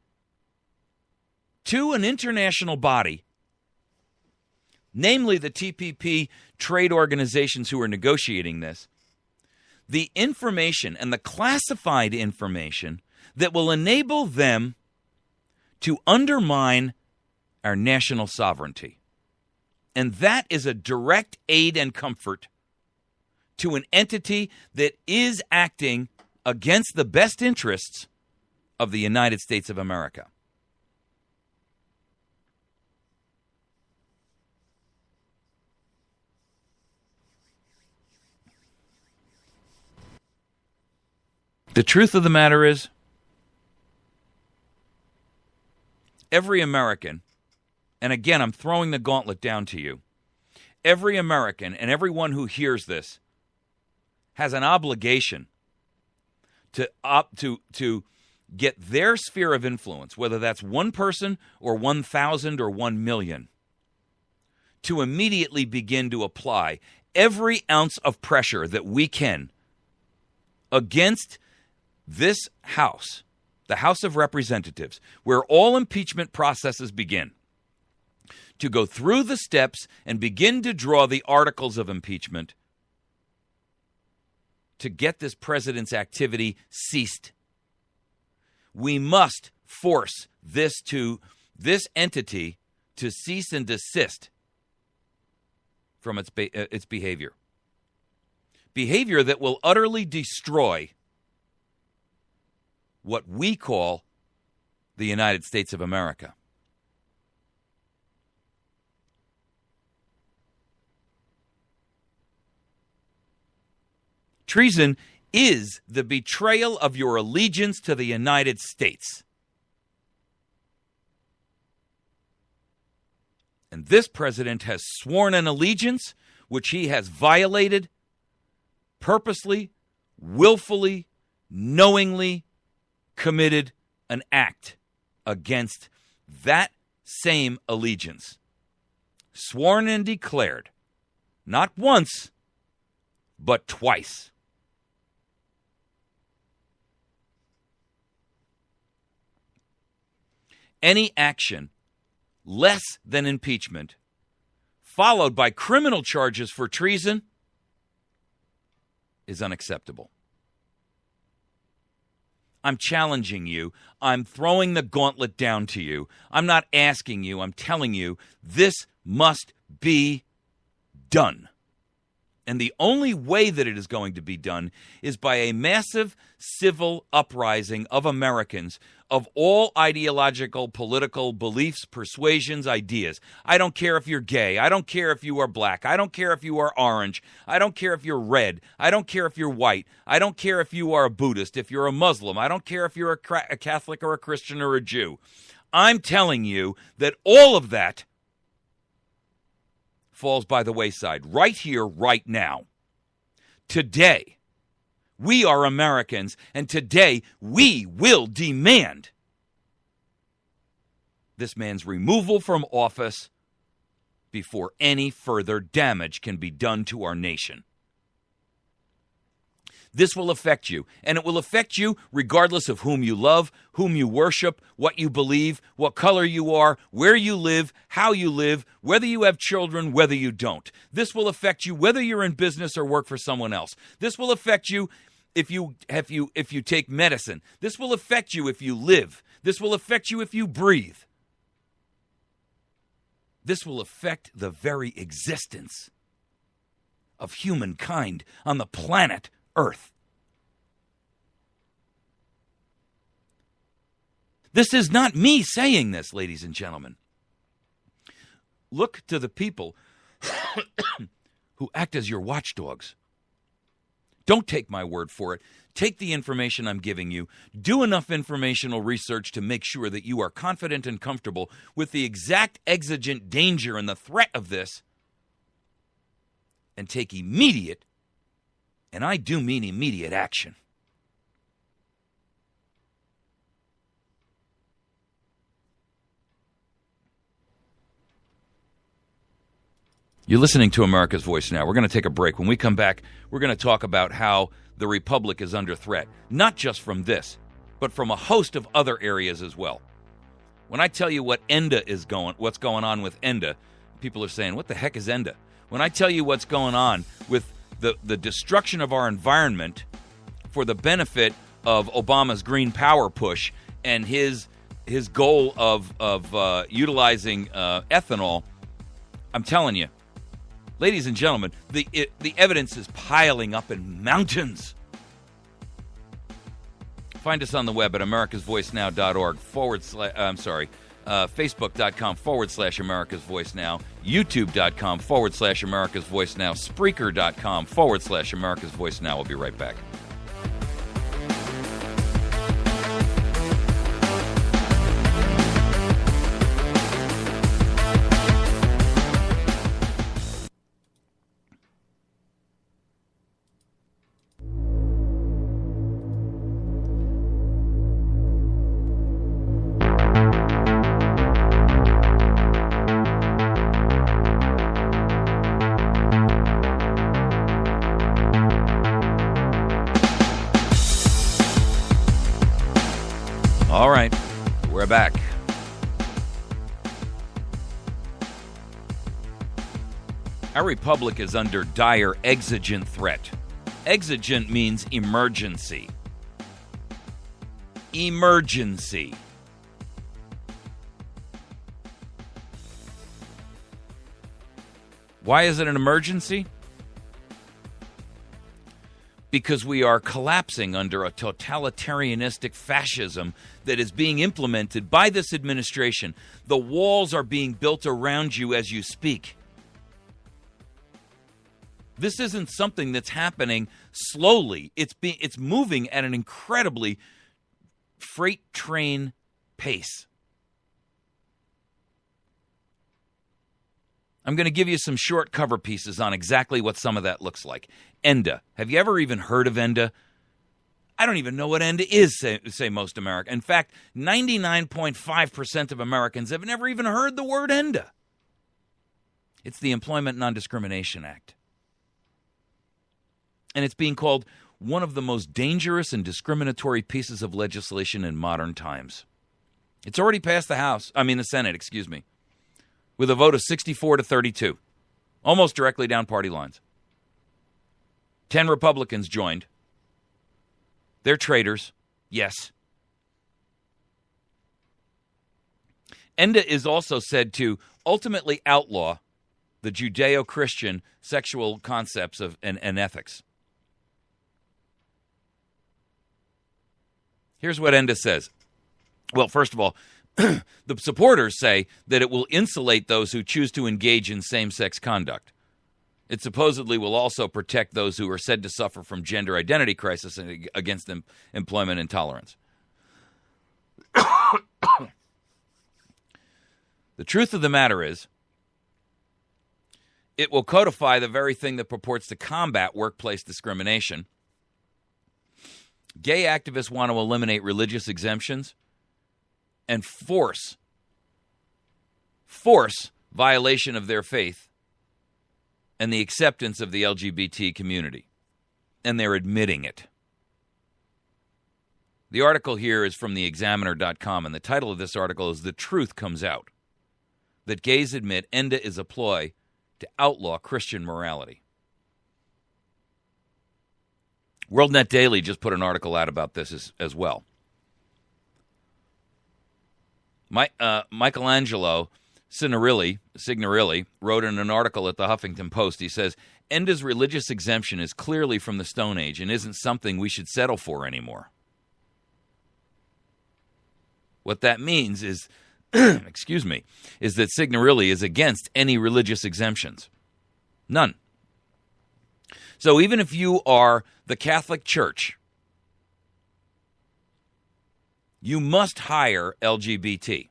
to an international body, namely the TPP trade organizations who are negotiating this, the information and the classified information that will enable them to undermine our national sovereignty. And that is a direct aid and comfort to an entity that is acting against the best interests of the United States of America. The truth of the matter is, every American, and again, I'm throwing the gauntlet down to you, every American and everyone who hears this has an obligation to get their sphere of influence, whether that's one person or 1,000 or 1 million, to immediately begin to apply every ounce of pressure that we can against this House, the House of Representatives, where all impeachment processes begin, to go through the steps and begin to draw the articles of impeachment to get this president's activity ceased. We must force this entity to cease and desist from its behavior. Behavior that will utterly destroy what we call the United States of America. Treason is the betrayal of your allegiance to the United States. And this president has sworn an allegiance which he has violated purposely, willfully, knowingly committed an act against that same allegiance. Sworn and declared, not once, but twice. Any action less than impeachment, followed by criminal charges for treason, is unacceptable. I'm challenging you. I'm throwing the gauntlet down to you. I'm not asking you. I'm telling you this must be done. And the only way that it is going to be done is by a massive civil uprising of Americans of all ideological, political beliefs, persuasions, ideas. I don't care if you're gay. I don't care if you are black. I don't care if you are orange. I don't care if you're red. I don't care if you're white. I don't care if you are a Buddhist, if you're a Muslim. I don't care if you're a Catholic or a Christian or a Jew. I'm telling you that all of that falls by the wayside right here, right now. Today, we are Americans, and today we will demand this man's removal from office before any further damage can be done to our nation. This will affect you, and it will affect you regardless of whom you love, whom you worship, what you believe, what color you are, where you live, how you live, whether you have children, whether you don't. This will affect you whether you're in business or work for someone else. This will affect you if you take medicine. This will affect you if you live. This will affect you if you breathe. This will affect the very existence of humankind on the planet Earth. This is not me saying this, ladies and gentlemen. Look to the people who act as your watchdogs. Don't take my word for it. Take the information I'm giving you. Do enough informational research to make sure that you are confident and comfortable with the exact exigent danger and the threat of this, and take immediate, and I do mean immediate, action. You're listening to America's Voice Now. We're going to take a break. When we come back, we're going to talk about how the Republic is under threat, not just from this, but from a host of other areas as well. When I tell you what's going on with ENDA, people are saying, what the heck is ENDA? When I tell you what's going on with the destruction of our environment for the benefit of Obama's green power push and his goal of utilizing ethanol, I'm telling you, ladies and gentlemen, the evidence is piling up in mountains. Find us on the web at americasvoicenow.org Facebook.com/America's Voice Now, YouTube.com/America's Voice Now, Spreaker.com/America's Voice Now. We'll be right back. All right, we're back. Our republic is under dire exigent threat. Exigent means emergency. Emergency. Why is it an emergency? Because we are collapsing under a totalitarianistic fascism that is being implemented by this administration. The walls are being built around you as you speak. This isn't something that's happening slowly. It's moving at an incredibly freight train pace. I'm going to give you some short cover pieces on exactly what some of that looks like. ENDA. Have you ever even heard of ENDA? I don't even know what ENDA is, say most Americans. In fact, 99.5% of Americans have never even heard the word ENDA. It's the Employment Non-Discrimination Act. And it's being called one of the most dangerous and discriminatory pieces of legislation in modern times. It's already passed the Senate, with a vote of 64-32, almost directly down party lines. 10 Republicans joined. They're traitors, yes. ENDA is also said to ultimately outlaw the Judeo-Christian sexual concepts and ethics. Here's what Enda says. Well, first of all, the supporters say that it will insulate those who choose to engage in same-sex conduct. It supposedly will also protect those who are said to suffer from gender identity crisis and against employment intolerance. The truth of the matter is, it will codify the very thing that purports to combat workplace discrimination. Gay activists want to eliminate religious exemptions and force violation of their faith and the acceptance of the LGBT community. And they're admitting it. The article here is from theexaminer.com, and the title of this article is "The Truth Comes Out," that gays admit Enda is a ploy to outlaw Christian morality. WorldNet Daily just put an article out about this as well. Michelangelo Signorilli wrote in an article at the Huffington Post, he says, Enda's religious exemption is clearly from the Stone Age and isn't something we should settle for anymore. What that means is, is that Signorilli is against any religious exemptions. None. So even if you are the Catholic Church, you must hire LGBT.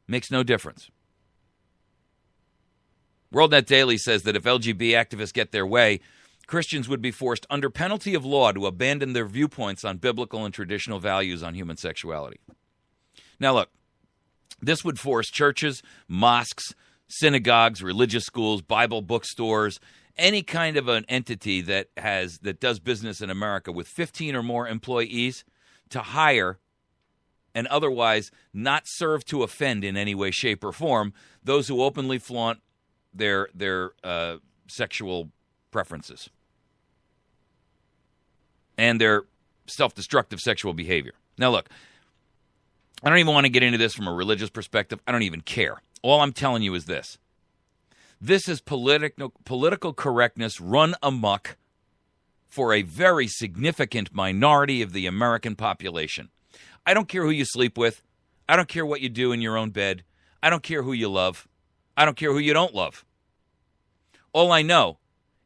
Makes no difference. WorldNet Daily says that if LGBT activists get their way, Christians would be forced under penalty of law to abandon their viewpoints on biblical and traditional values on human sexuality. Now look, this would force churches, mosques, synagogues, religious schools, Bible bookstores, any kind of an entity that does business in America with 15 or more employees to hire and otherwise not serve to offend in any way, shape, or form those who openly flaunt their sexual preferences and their self-destructive sexual behavior. Now, look, I don't even want to get into this from a religious perspective. I don't even care. All I'm telling you is this. This is political correctness run amok for a very significant minority of the American population. I don't care who you sleep with. I don't care what you do in your own bed. I don't care who you love. I don't care who you don't love. All I know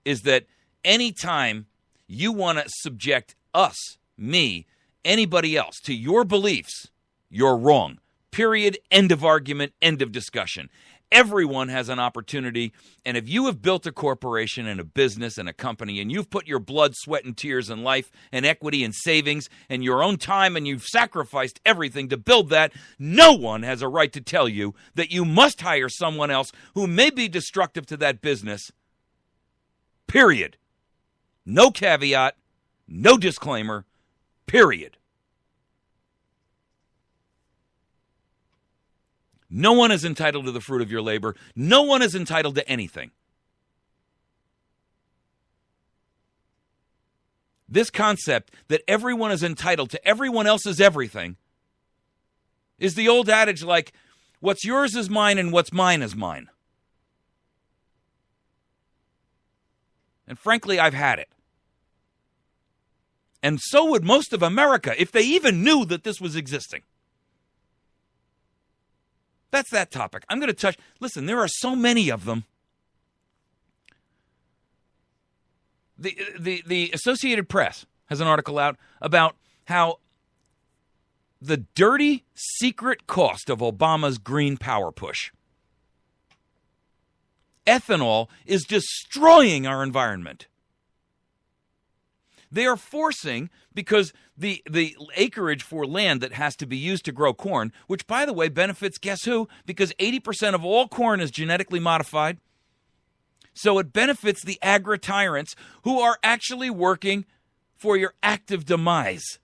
is that anytime you want to subject us, me, anybody else to your beliefs, you're wrong. Period. End of argument. End of discussion. Everyone has an opportunity, and if you have built a corporation and a business and a company, and you've put your blood, sweat, and tears and life and equity and savings and your own time, and you've sacrificed everything to build that, no one has a right to tell you that you must hire someone else who may be destructive to that business. Period. No caveat, no disclaimer, period. No one is entitled to the fruit of your labor. No one is entitled to anything. This concept that everyone is entitled to everyone else's everything is the old adage like, what's yours is mine and what's mine is mine. And frankly, I've had it. And so would most of America if they even knew that this was existing. That's that topic. I'm going to touch... Listen, there are so many of them. The Associated Press has an article out about how the dirty, secret cost of Obama's green power push. Ethanol is destroying our environment. They are forcing, because the acreage for land that has to be used to grow corn, which, by the way, benefits guess who? Because 80% of all corn is genetically modified. So it benefits the agri-tyrants who are actually working for your active demise.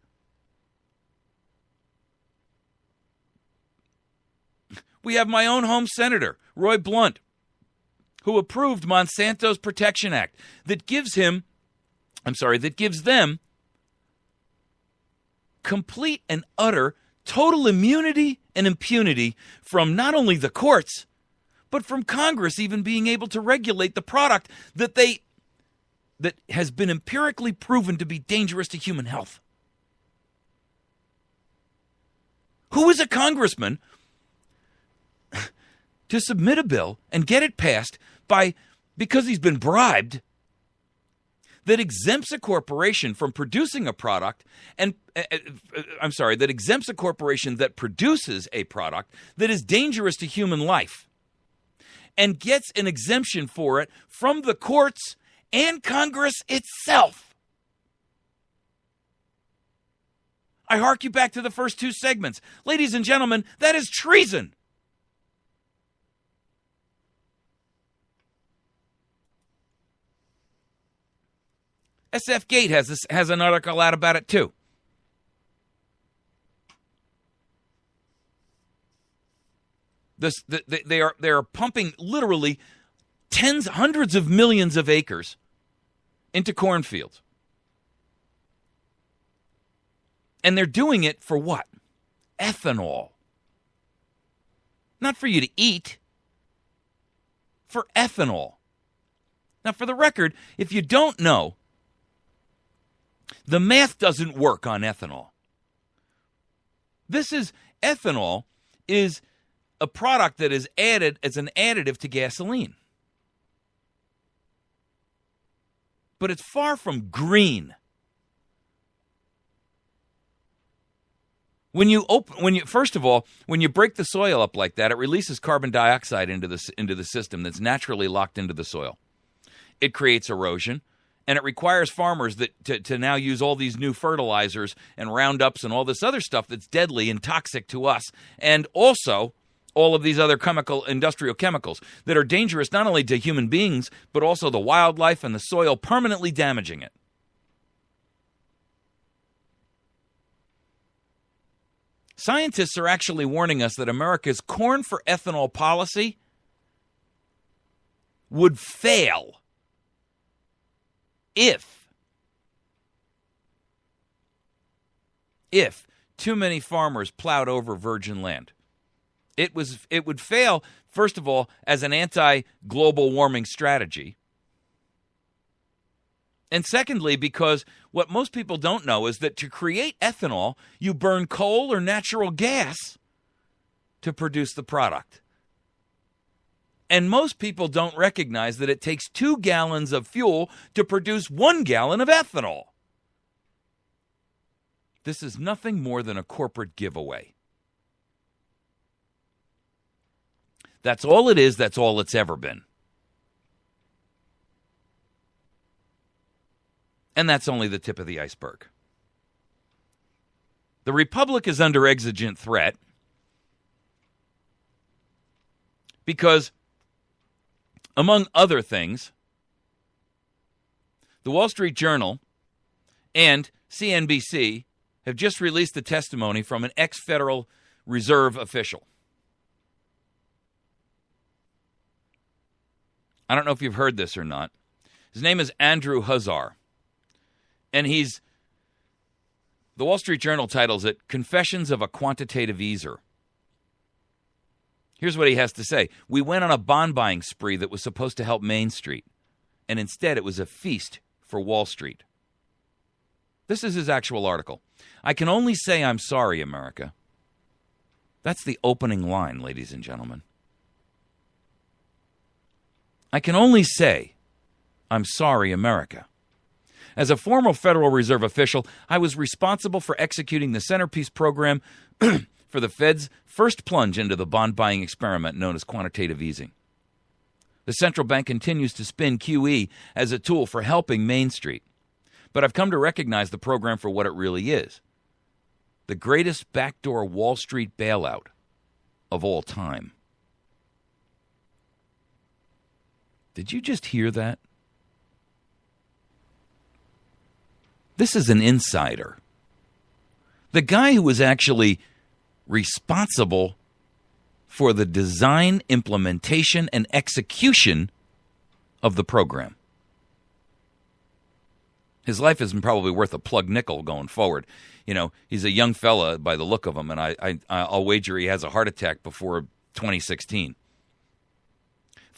We have my own home senator, Roy Blunt, who approved Monsanto's Protection Act that gives them complete and utter total immunity and impunity from not only the courts, but from Congress even being able to regulate the product that has been empirically proven to be dangerous to human health. Who is a congressman to submit a bill and get it passed because he's been bribed, that exempts a corporation from producing a product that exempts a corporation that produces a product that is dangerous to human life and gets an exemption for it from the courts and Congress itself? I hark you back to the first two segments. Ladies and gentlemen, that is treason. SF Gate has an article out about it too. They are pumping literally hundreds of millions of acres into cornfields. And they're doing it for what? Ethanol. Not for you to eat. For ethanol. Now, for the record, if you don't know, the math doesn't work on ethanol. Ethanol is a product that is added as an additive to gasoline. But it's far from green. First of all, when you break the soil up like that, it releases carbon dioxide into the system that's naturally locked into the soil. It creates erosion, and it requires farmers to now use all these new fertilizers and Roundups and all this other stuff that's deadly and toxic to us, and also all of these other industrial chemicals that are dangerous not only to human beings, but also the wildlife and the soil, permanently damaging it. Scientists are actually warning us that America's corn for ethanol policy would fail if too many farmers plowed over virgin land. It would fail, first of all, as an anti-global warming strategy. And secondly, because what most people don't know is that to create ethanol, you burn coal or natural gas to produce the product. And most people don't recognize that it takes 2 gallons of fuel to produce 1 gallon of ethanol. This is nothing more than a corporate giveaway. That's all it is. That's all it's ever been. And that's only the tip of the iceberg. The Republic is under exigent threat because, among other things, the Wall Street Journal and CNBC have just released the testimony from an ex-Federal Reserve official. I don't know if you've heard this or not. His name is Andrew Huszar. And the Wall Street Journal titles it, Confessions of a Quantitative Easer. Here's what he has to say. We went on a bond buying spree that was supposed to help Main Street, and instead it was a feast for Wall Street. This is his actual article. I can only say I'm sorry, America. That's the opening line, ladies and gentlemen. I can only say I'm sorry, America. As a former Federal Reserve official, I was responsible for executing the centerpiece program for the Fed's first plunge into the bond-buying experiment known as quantitative easing. The central bank continues to spin QE as a tool for helping Main Street. But I've come to recognize the program for what it really is. The greatest backdoor Wall Street bailout of all time. Did you just hear that? This is an insider. The guy who was actually responsible for the design, implementation, and execution of the program. His life isn't probably worth a plug nickel going forward. You know, he's a young fella by the look of him, and I'll wager he has a heart attack before 2016.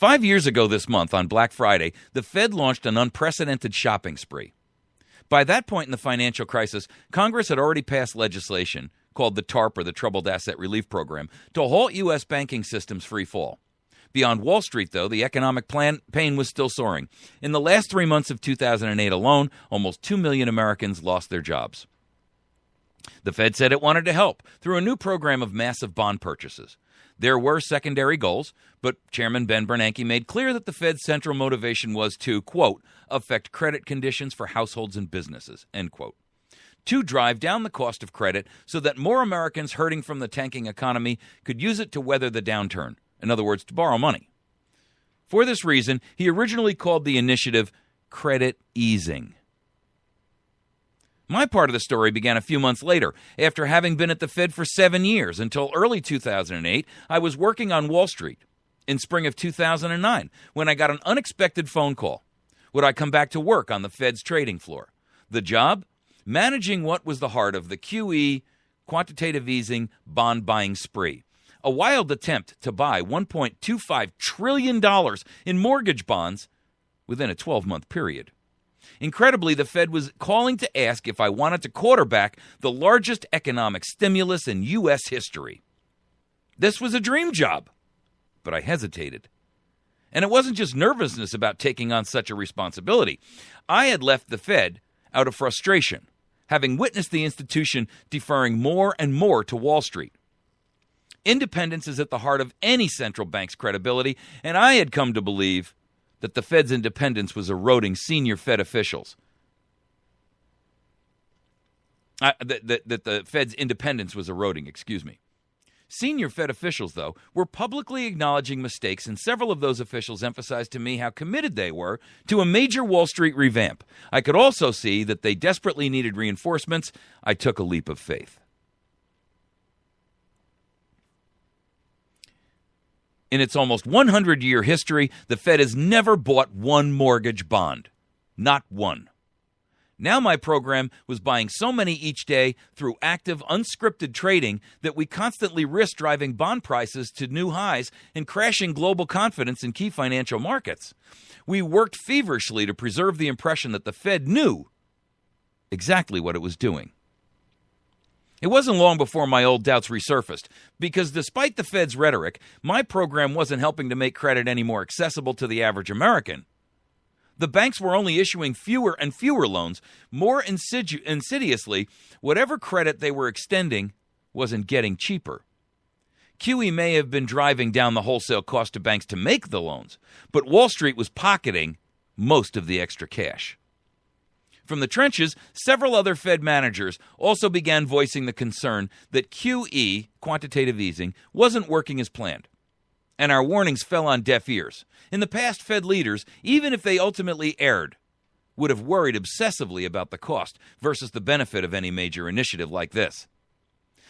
5 years ago this month, on Black Friday, the Fed launched an unprecedented shopping spree. By that point in the financial crisis, Congress had already passed legislation called the TARP, or the Troubled Asset Relief Program, to halt U.S. banking system's free fall. Beyond Wall Street, though, the economic pain was still soaring. In the last 3 months of 2008 alone, almost 2 million Americans lost their jobs. The Fed said it wanted to help through a new program of massive bond purchases. There were secondary goals, but Chairman Ben Bernanke made clear that the Fed's central motivation was to, quote, affect credit conditions for households and businesses, end quote. To drive down the cost of credit so that more Americans hurting from the tanking economy could use it to weather the downturn. In other words, to borrow money. For this reason, he originally called the initiative credit easing. My part of the story began a few months later, after having been at the Fed for 7 years. Until early 2008, I was working on Wall Street. In spring of 2009, when I got an unexpected phone call. Would I come back to work on the Fed's trading floor? The job? Managing what was the heart of the QE quantitative easing bond buying spree. A wild attempt to buy $1.25 trillion in mortgage bonds within a 12-month period. Incredibly, the Fed was calling to ask if I wanted to quarterback the largest economic stimulus in U.S. history. This was a dream job, but I hesitated. And it wasn't just nervousness about taking on such a responsibility. I had left the Fed out of frustration, having witnessed the institution deferring more and more to Wall Street. Independence is at the heart of any central bank's credibility, and I had come to believe that the Fed's independence was eroding senior Fed officials. That the Fed's independence was eroding, Senior Fed officials, though, were publicly acknowledging mistakes, and several of those officials emphasized to me how committed they were to a major Wall Street revamp. I could also see that they desperately needed reinforcements. I took a leap of faith. In its almost 100-year history, the Fed has never bought one mortgage bond. Not one. Now my program was buying so many each day through active, unscripted trading that we constantly risked driving bond prices to new highs and crashing global confidence in key financial markets. We worked feverishly to preserve the impression that the Fed knew exactly what it was doing. It wasn't long before my old doubts resurfaced, because despite the Fed's rhetoric, my program wasn't helping to make credit any more accessible to the average American. The banks were only issuing fewer and fewer loans. More insidiously, whatever credit they were extending wasn't getting cheaper. QE may have been driving down the wholesale cost to banks to make the loans, but Wall Street was pocketing most of the extra cash. From the trenches, several other Fed managers also began voicing the concern that QE, quantitative easing, wasn't working as planned. And our warnings fell on deaf ears. In the past, Fed leaders, even if they ultimately erred, would have worried obsessively about the cost versus the benefit of any major initiative like this.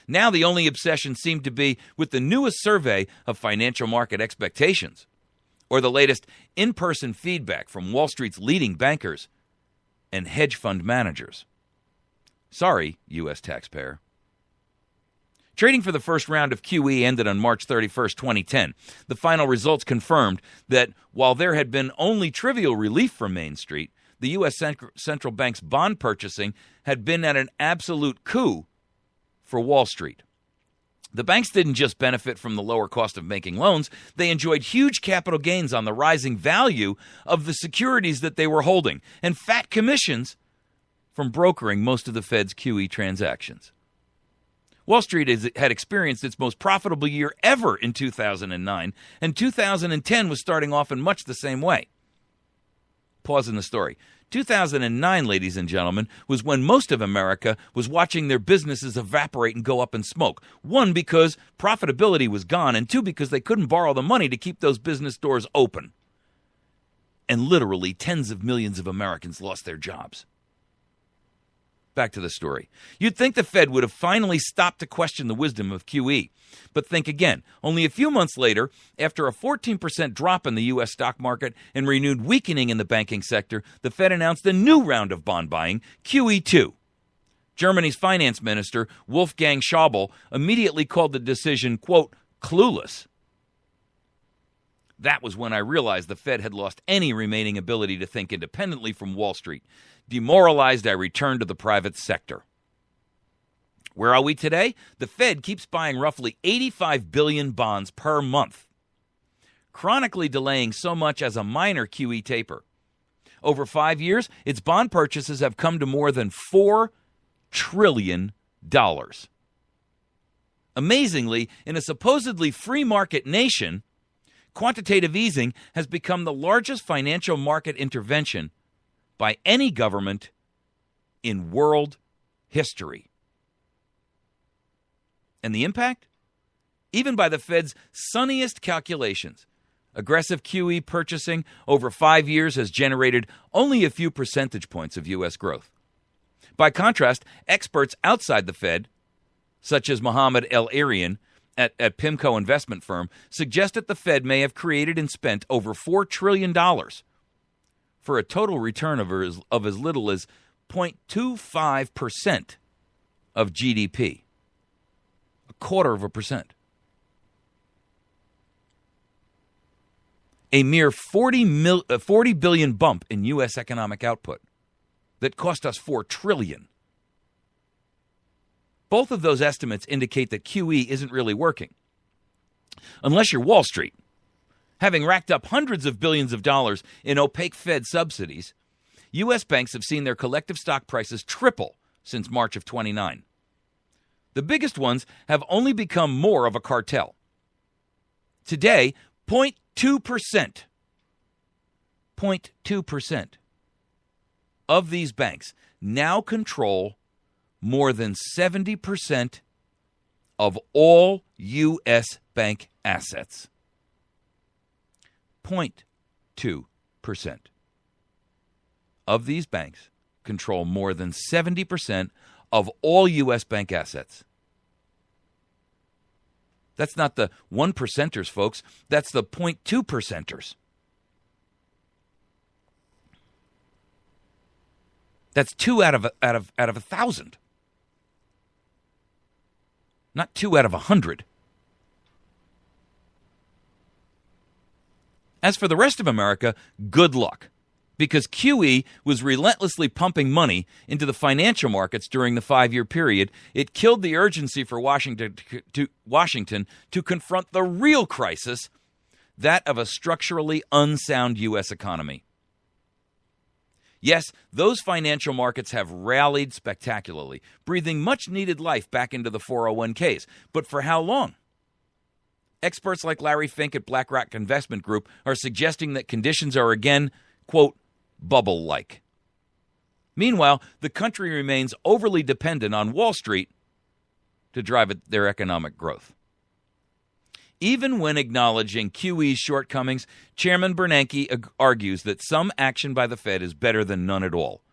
Now the only obsession seemed to be with the newest survey of financial market expectations, or the latest in-person feedback from Wall Street's leading bankers and hedge fund managers. Sorry, U.S. taxpayer. Trading for the first round of QE ended on March 31st, 2010. The final results confirmed that while there had been only trivial relief from Main Street, the U.S. central bank's bond purchasing had been at an absolute coup for Wall Street. The banks didn't just benefit from the lower cost of making loans, they enjoyed huge capital gains on the rising value of the securities that they were holding, and fat commissions from brokering most of the Fed's QE transactions. Wall Street had experienced its most profitable year ever in 2009, and 2010 was starting off in much the same way. Pause in the story. 2009, ladies and gentlemen, was when most of America was watching their businesses evaporate and go up in smoke. One, because profitability was gone, and two, because they couldn't borrow the money to keep those business doors open. And literally tens of millions of Americans lost their jobs. Back to the story. You'd think the Fed would have finally stopped to question the wisdom of QE. But think again. Only a few months later, after a 14% drop in the U.S. stock market and renewed weakening in the banking sector, the Fed announced a new round of bond buying, QE2. Germany's finance minister, Wolfgang Schäuble, immediately called the decision, quote, clueless. That was when I realized the Fed had lost any remaining ability to think independently from Wall Street. Demoralized, I returned to the private sector. Where are we today? The Fed keeps buying roughly 85 billion bonds per month, chronically delaying so much as a minor QE taper. Over 5 years, its bond purchases have come to more than $4 trillion. Amazingly, in a supposedly free market nation, quantitative easing has become the largest financial market intervention by any government in world history. And the impact? Even by the Fed's sunniest calculations, aggressive QE purchasing over 5 years has generated only a few percentage points of U.S. growth. By contrast, experts outside the Fed, such as Mohammed El-Erian at PIMCO investment firm, suggest that the Fed may have created and spent over $4 trillion for a total return of as little as 0.25% of GDP. A quarter of a percent. A mere 40 billion bump in U.S. economic output that cost us $4 trillion. Both of those estimates indicate that QE isn't really working. Unless you're Wall Street. Having racked up hundreds of billions of dollars in opaque Fed subsidies, U.S. banks have seen their collective stock prices triple since March of 29. The biggest ones have only become more of a cartel. Today, 0.2% of these banks now control more than 70% of all U.S. bank assets. 0.2% of these banks control more than 70% of all U.S. bank assets. That's not the 1%ers, folks. That's the 0.2%ers. That's 2 out of 1,000. Not 2 out of 100. As for the rest of America, good luck, because QE was relentlessly pumping money into the financial markets during the 5-year period. It killed the urgency for Washington to confront the real crisis, that of a structurally unsound U.S. economy. Yes, those financial markets have rallied spectacularly, breathing much-needed life back into the 401ks. But for how long? Experts like Larry Fink at BlackRock Investment Group are suggesting that conditions are again, quote, bubble-like. Meanwhile, the country remains overly dependent on Wall Street to drive their economic growth. Even when acknowledging QE's shortcomings, Chairman Bernanke argues that some action by the Fed is better than none at all,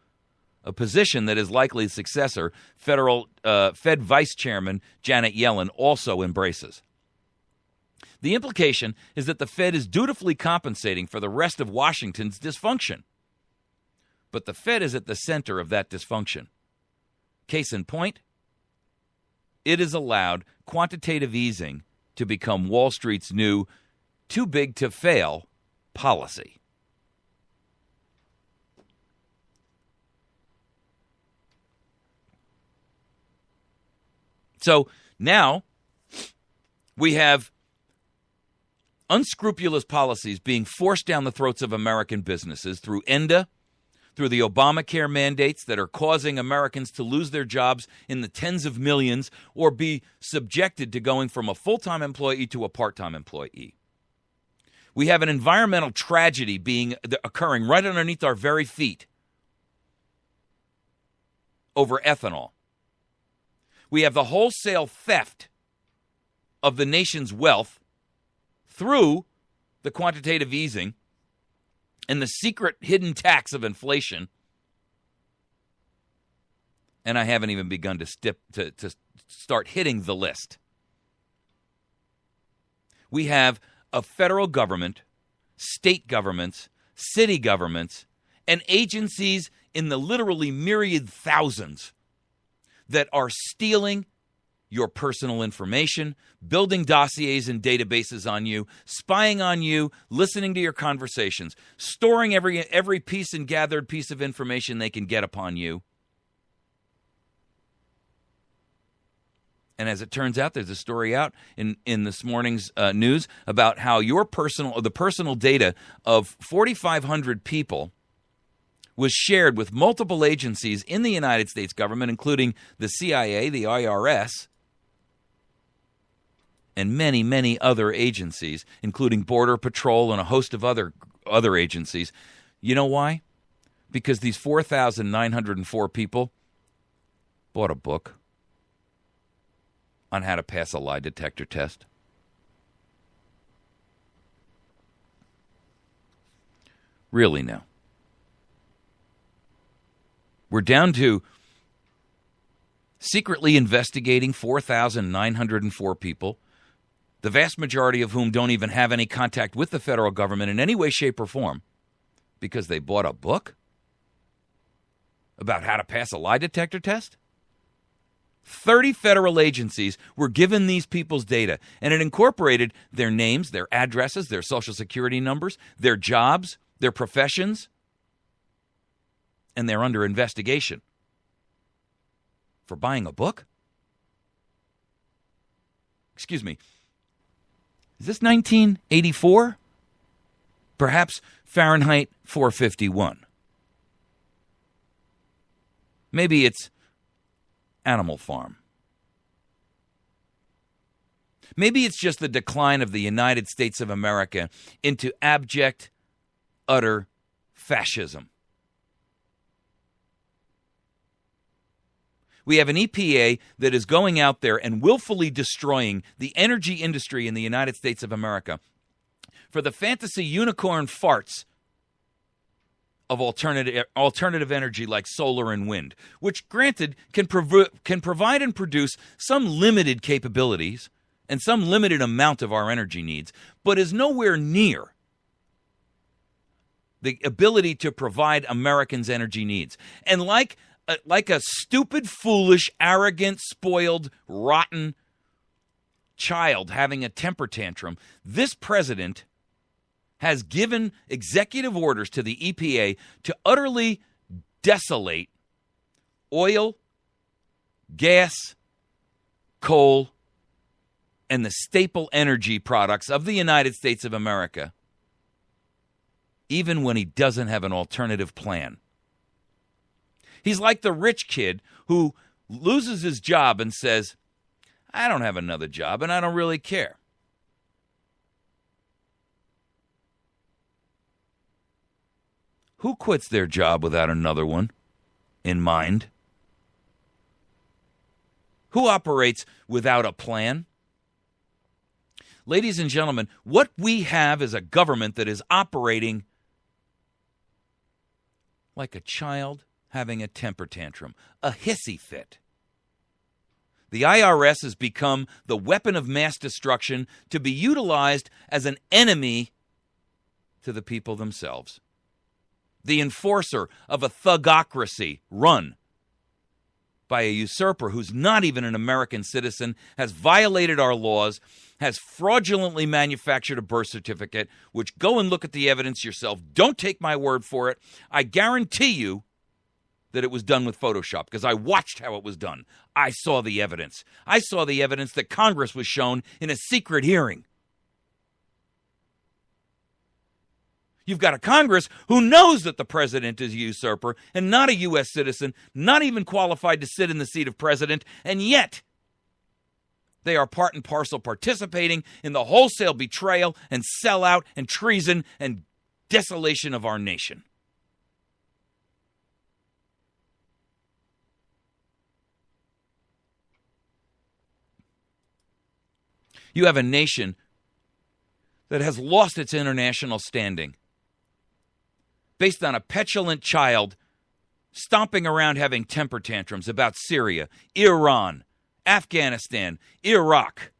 a position that his likely successor, Fed Vice Chairman Janet Yellen, also embraces. The implication is that the Fed is dutifully compensating for the rest of Washington's dysfunction. But the Fed is at the center of that dysfunction. Case in point, it has allowed quantitative easing to become Wall Street's new too big to fail policy. So now we have unscrupulous policies being forced down the throats of American businesses through ENDA, through the Obamacare mandates that are causing Americans to lose their jobs in the tens of millions or be subjected to going from a full-time employee to a part-time employee. We have an environmental tragedy occurring right underneath our very feet over ethanol. We have the wholesale theft of the nation's wealth through the quantitative easing and the secret hidden tax of inflation. And I haven't even begun to start hitting the list. We have a federal government, state governments, city governments, and agencies in the literally myriad thousands that are stealing your personal information, building dossiers and databases on you, spying on you, listening to your conversations, storing every piece and gathered piece of information they can get upon you. And as it turns out, there's a story out in this morning's news about how the personal data of 4,500 people was shared with multiple agencies in the United States government, including the CIA, the IRS, and many, many other agencies, including Border Patrol and a host of other agencies. You know why? Because these 4,904 people bought a book on how to pass a lie detector test. Really now. We're down to secretly investigating 4,904 people, the vast majority of whom don't even have any contact with the federal government in any way, shape, or form, because they bought a book about how to pass a lie detector test? 30 federal agencies were given these people's data, and it incorporated their names, their addresses, their social security numbers, their jobs, their professions, and they're under investigation for buying a book? Excuse me. Is this 1984? Perhaps Fahrenheit 451. Maybe it's Animal Farm. Maybe it's just the decline of the United States of America into abject, utter fascism. We have an EPA that is going out there and willfully destroying the energy industry in the United States of America for the fantasy unicorn farts of alternative energy like solar and wind, which, granted, can provide and produce some limited capabilities and some limited amount of our energy needs, but is nowhere near the ability to provide Americans' energy needs. And like a stupid, foolish, arrogant, spoiled, rotten child having a temper tantrum, this president has given executive orders to the EPA to utterly desolate oil, gas, coal, and the staple energy products of the United States of America, even when he doesn't have an alternative plan. He's like the rich kid who loses his job and says, I don't have another job and I don't really care. Who quits their job without another one in mind? Who operates without a plan? Ladies and gentlemen, what we have is a government that is operating like a child having a temper tantrum, a hissy fit. The IRS has become the weapon of mass destruction to be utilized as an enemy to the people themselves. The enforcer of a thugocracy run by a usurper who's not even an American citizen, has violated our laws, has fraudulently manufactured a birth certificate, which, go and look at the evidence yourself. Don't take my word for it. I guarantee you that it was done with Photoshop, because I watched how it was done. I saw the evidence. I saw the evidence that Congress was shown in a secret hearing. You've got a Congress who knows that the president is a usurper and not a U.S. citizen, not even qualified to sit in the seat of president, and yet they are part and parcel participating in the wholesale betrayal and sellout and treason and desolation of our nation. You have a nation that has lost its international standing based on a petulant child stomping around having temper tantrums about Syria, Iran, Afghanistan, Iraq,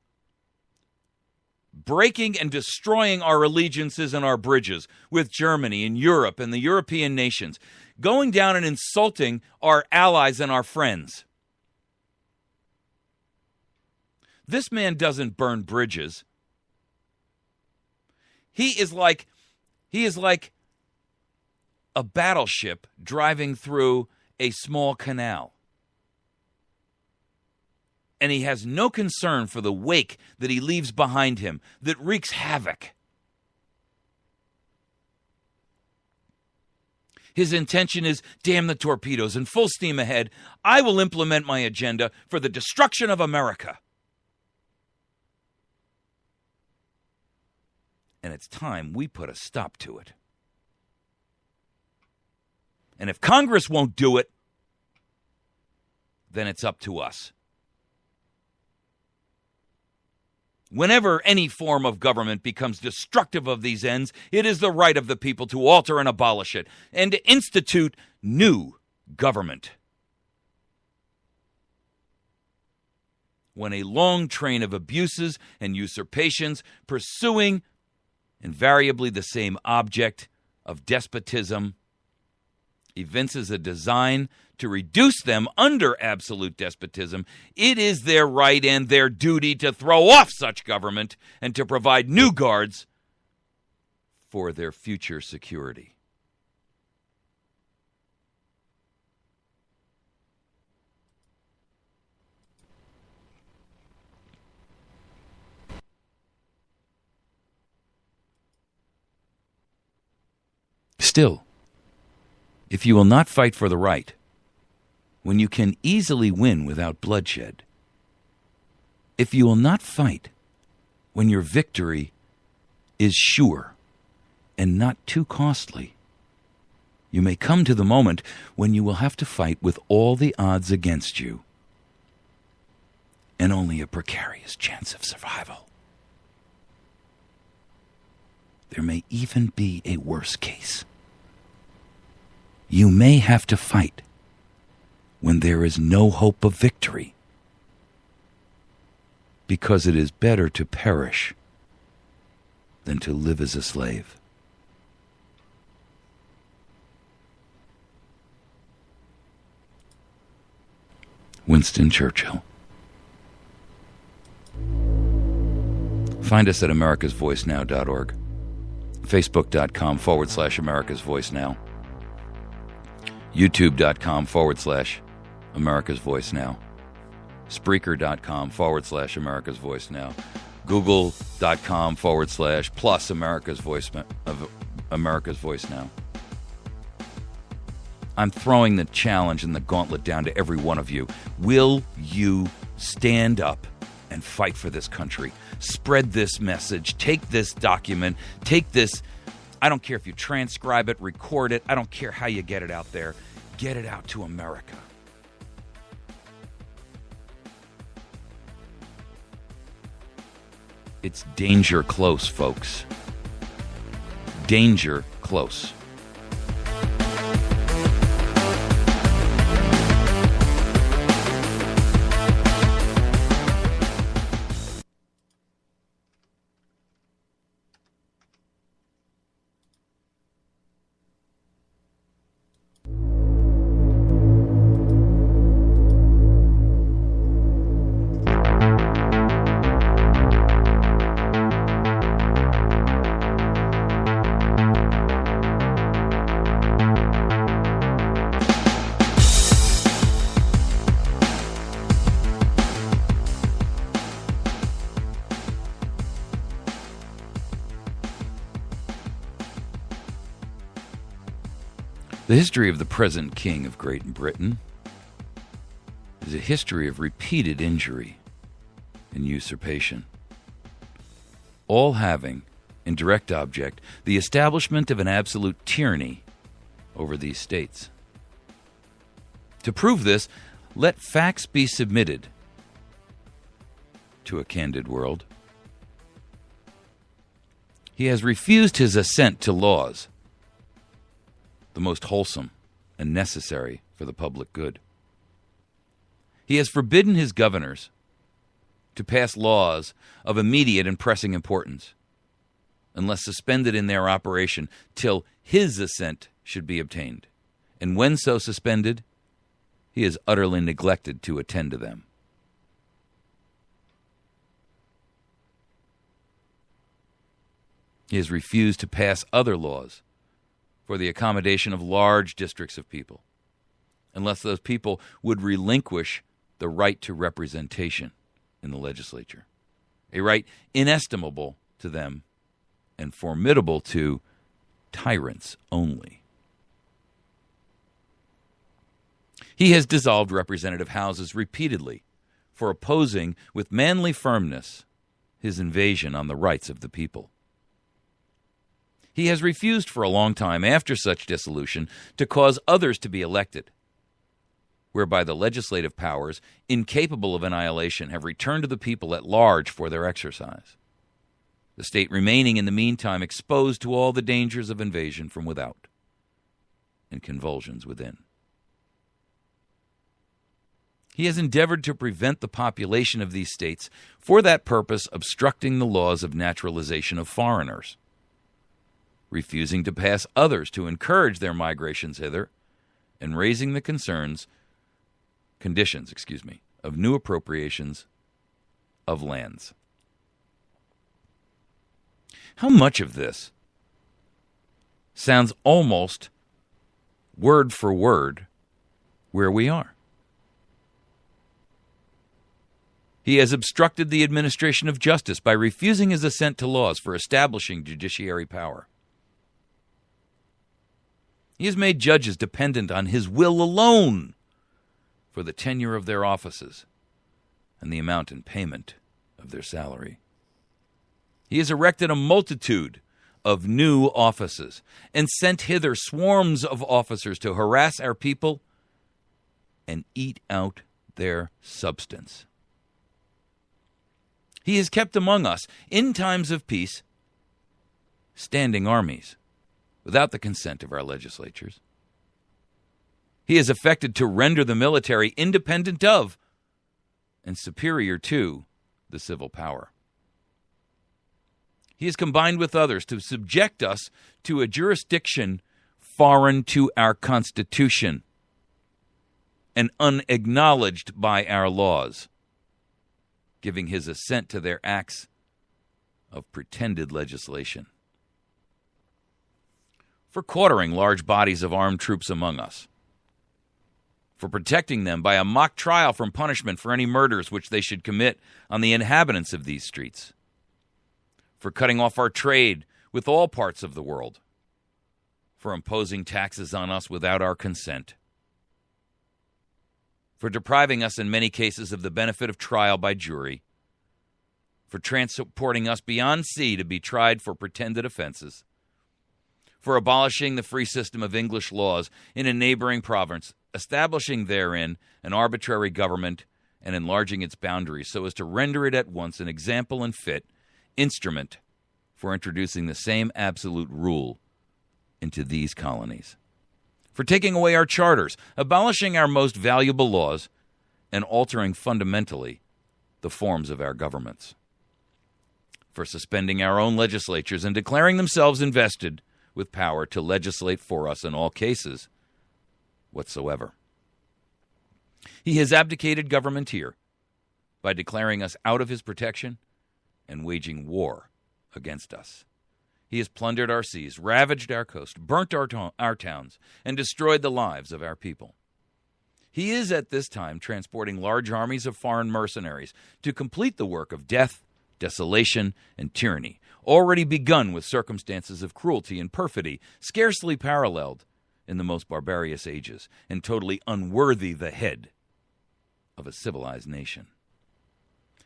breaking and destroying our allegiances and our bridges with Germany and Europe and the European nations, going down and insulting our allies and our friends. This man doesn't burn bridges. He is like a battleship driving through a small canal. And he has no concern for the wake that he leaves behind him that wreaks havoc. His intention is, damn the torpedoes and full steam ahead. I will implement my agenda for the destruction of America. And it's time we put a stop to it. And if Congress won't do it, then it's up to us. Whenever any form of government becomes destructive of these ends, it is the right of the people to alter and abolish it and to institute new government. When a long train of abuses and usurpations pursuing invariably the same object of despotism evinces a design to reduce them under absolute despotism, it is their right and their duty to throw off such government and to provide new guards for their future security. Still, if you will not fight for the right, when you can easily win without bloodshed, if you will not fight when your victory is sure and not too costly, you may come to the moment when you will have to fight with all the odds against you and only a precarious chance of survival. There may even be a worse case. You may have to fight when there is no hope of victory, because it is better to perish than to live as a slave. Winston Churchill. Find us at americasvoicenow.org, facebook.com/americasvoicenow, youtube.com/americasvoicenow, Spreaker.com/americasvoicenow, google.com/plus America's Voice Now. I'm throwing the challenge and the gauntlet down to every one of you. Will you stand up and fight for this country? Spread this message. Take this document. Take this. I don't care if you transcribe it, record it. I don't care how you get it out there. Get it out to America. It's danger close, folks. Danger close. The history of the present king of Great Britain is a history of repeated injury and usurpation, all having in direct object the establishment of an absolute tyranny over these states. To prove this, let facts be submitted to a candid world. He has refused his assent to laws, the most wholesome and necessary for the public good. He has forbidden his governors to pass laws of immediate and pressing importance, unless suspended in their operation till his assent should be obtained. And when so suspended, he has utterly neglected to attend to them. He has refused to pass other laws for the accommodation of large districts of people, unless those people would relinquish the right to representation in the legislature, a right inestimable to them and formidable to tyrants only. He has dissolved representative houses repeatedly for opposing with manly firmness his invasion on the rights of the people. He has refused for a long time after such dissolution to cause others to be elected, whereby the legislative powers, incapable of annihilation, have returned to the people at large for their exercise, the state remaining in the meantime exposed to all the dangers of invasion from without and convulsions within. He has endeavored to prevent the population of these states, for that purpose obstructing the laws of naturalization of foreigners, refusing to pass others to encourage their migrations hither, and raising the conditions of new appropriations of lands. How much of this sounds almost word for word where we are? He has obstructed the administration of justice by refusing his assent to laws for establishing judiciary power. He has made judges dependent on his will alone for the tenure of their offices and the amount in payment of their salary. He has erected a multitude of new offices and sent hither swarms of officers to harass our people and eat out their substance. He has kept among us, in times of peace, standing armies without the consent of our legislatures. He has affected to render the military independent of and superior to the civil power. He has combined with others to subject us to a jurisdiction foreign to our Constitution and unacknowledged by our laws, giving his assent to their acts of pretended legislation. For quartering large bodies of armed troops among us, for protecting them by a mock trial from punishment for any murders which they should commit on the inhabitants of these streets, for cutting off our trade with all parts of the world, for imposing taxes on us without our consent, for depriving us in many cases of the benefit of trial by jury, for transporting us beyond sea to be tried for pretended offenses, for abolishing the free system of English laws in a neighboring province, establishing therein an arbitrary government and enlarging its boundaries so as to render it at once an example and fit instrument for introducing the same absolute rule into these colonies, for taking away our charters, abolishing our most valuable laws, and altering fundamentally the forms of our governments, for suspending our own legislatures and declaring themselves invested with power to legislate for us in all cases whatsoever. He has abdicated government here by declaring us out of his protection and waging war against us. He has plundered our seas, ravaged our coast, burnt our towns, and destroyed the lives of our people. He is at this time transporting large armies of foreign mercenaries to complete the work of death, desolation, and tyranny, already begun with circumstances of cruelty and perfidy scarcely paralleled in the most barbarous ages, and totally unworthy the head of a civilized nation.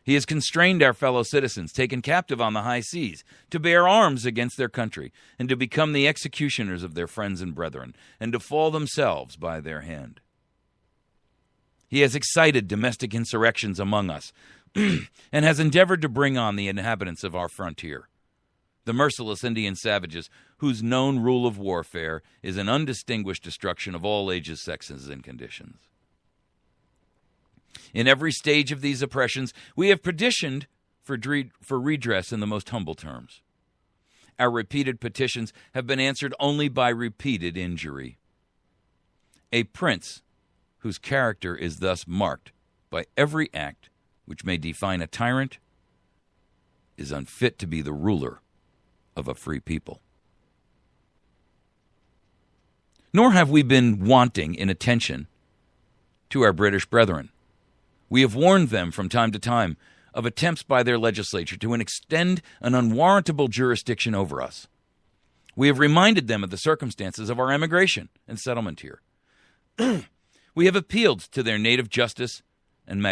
He has constrained our fellow citizens, taken captive on the high seas, to bear arms against their country, and to become the executioners of their friends and brethren, and to fall themselves by their hand. He has excited domestic insurrections among us, and has endeavored to bring on the inhabitants of our frontier, the merciless Indian savages whose known rule of warfare is an undistinguished destruction of all ages, sexes, and conditions. In every stage of these oppressions, we have petitioned for redress in the most humble terms. Our repeated petitions have been answered only by repeated injury. A prince whose character is thus marked by every act which may define a tyrant is unfit to be the ruler of a free people. Nor have we been wanting in attention to our British brethren. We have warned them from time to time of attempts by their legislature to extend an unwarrantable jurisdiction over us. We have reminded them of the circumstances of our emigration and settlement here. We have appealed to their native justice and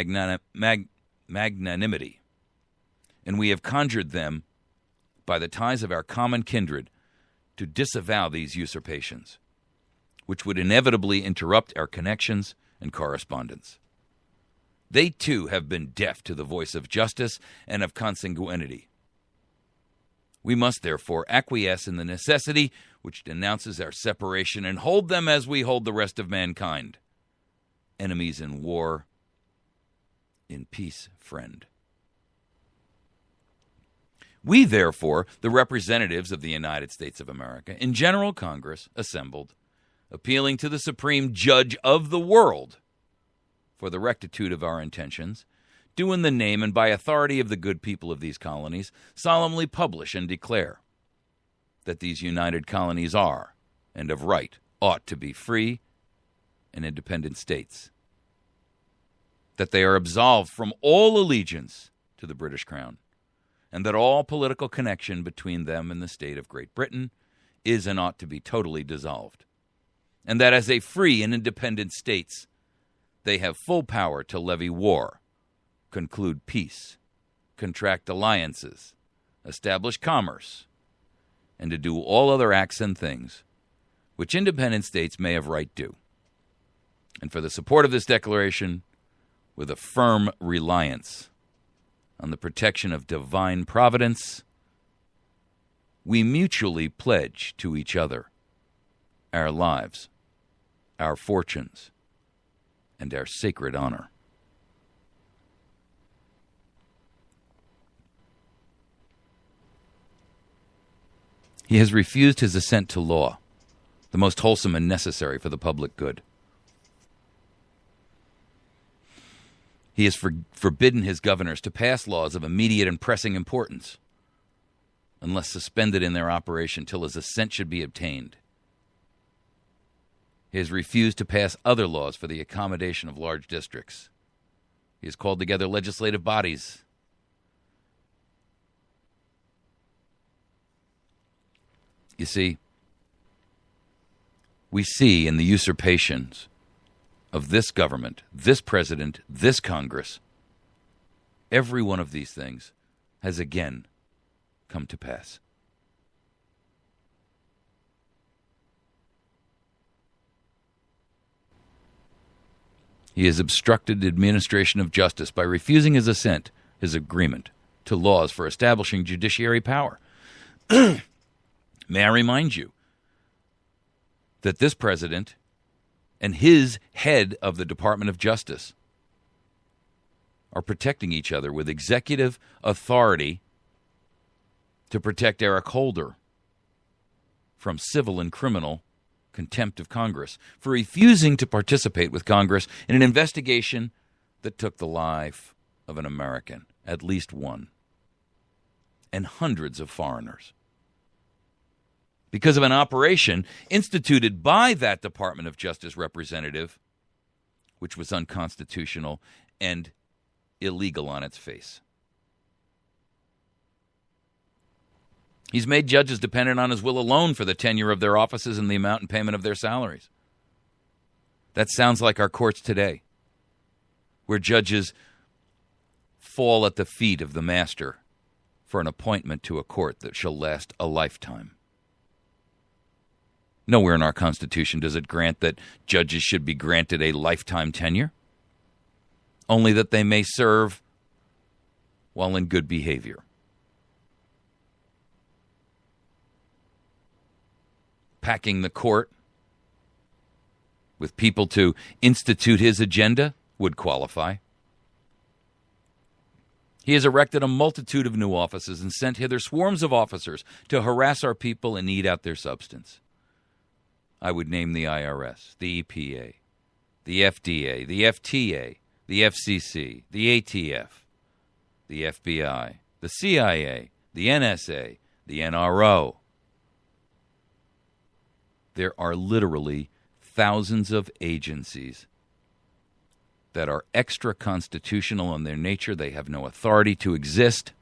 magnanimity, and we have conjured them by the ties of our common kindred to disavow these usurpations, which would inevitably interrupt our connections and correspondence. They, too, have been deaf to the voice of justice and of consanguinity. We must, therefore, acquiesce in the necessity which denounces our separation and hold them as we hold the rest of mankind. Enemies in war, in peace, friend. We, therefore, the representatives of the United States of America, in General Congress, assembled, appealing to the Supreme Judge of the world for the rectitude of our intentions, do in the name and by authority of the good people of these colonies solemnly publish and declare that these united colonies are, and of right, ought to be free and independent states, that they are absolved from all allegiance to the British Crown, and that all political connection between them and the state of Great Britain is and ought to be totally dissolved, and that as a free and independent states, they have full power to levy war, conclude peace, contract alliances, establish commerce, and to do all other acts and things which independent states may of right do. And for the support of this declaration, with a firm reliance on the protection of divine providence, we mutually pledge to each other our lives, our fortunes, and our sacred honor. He has refused his assent to law, the most wholesome and necessary for the public good. He has forbidden his governors to pass laws of immediate and pressing importance, unless suspended in their operation till his assent should be obtained. He has refused to pass other laws for the accommodation of large districts. He has called together legislative bodies. You see, we see in the usurpations of this government, this president, this Congress, every one of these things has again come to pass. He has obstructed the administration of justice by refusing his assent, his agreement, to laws for establishing judiciary power. May I remind you that this president and his head of the Department of Justice are protecting each other with executive authority to protect Eric Holder from civil and criminal contempt of Congress for refusing to participate with Congress in an investigation that took the life of an American, at least one, and hundreds of foreigners, because of an operation instituted by that Department of Justice representative, which was unconstitutional and illegal on its face. He's made judges dependent on his will alone for the tenure of their offices and the amount and payment of their salaries. That sounds like our courts today, where judges fall at the feet of the master for an appointment to a court that shall last a lifetime. Nowhere in our Constitution does it grant that judges should be granted a lifetime tenure, only that they may serve while in good behavior. Packing the court with people to institute his agenda would qualify. He has erected a multitude of new offices and sent hither swarms of officers to harass our people and eat out their substance. I would name the IRS, the EPA, the FDA, the FTA, the FCC, the ATF, the FBI, the CIA, the NSA, the NRO. There are literally thousands of agencies that are extra-constitutional in their nature. They have no authority to exist.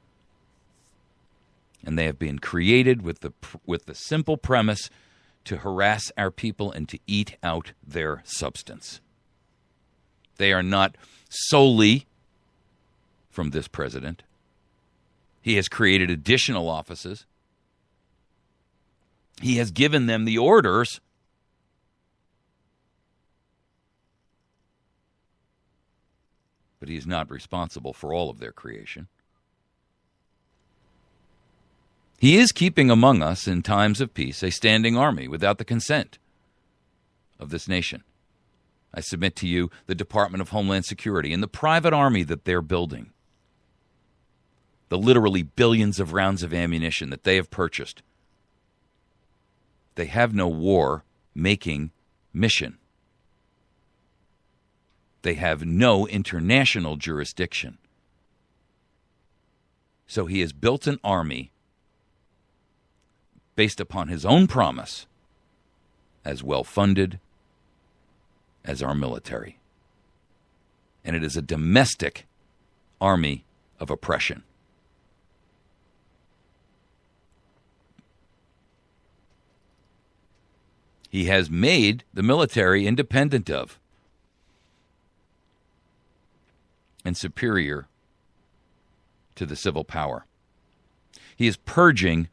And they have been created with the simple premise to harass our people and to eat out their substance. They are not solely from this president. He has created additional offices. He has given them the orders. But he is not responsible for all of their creation. He is keeping among us, in times of peace, a standing army without the consent of this nation. I submit to you the Department of Homeland Security and the private army that they're building. The literally billions of rounds of ammunition that they have purchased. They have no war-making mission. They have no international jurisdiction. So he has built an army based upon his own promise, as well-funded as our military. And it is a domestic army of oppression. He has made the military independent of and superior to the civil power. He is purging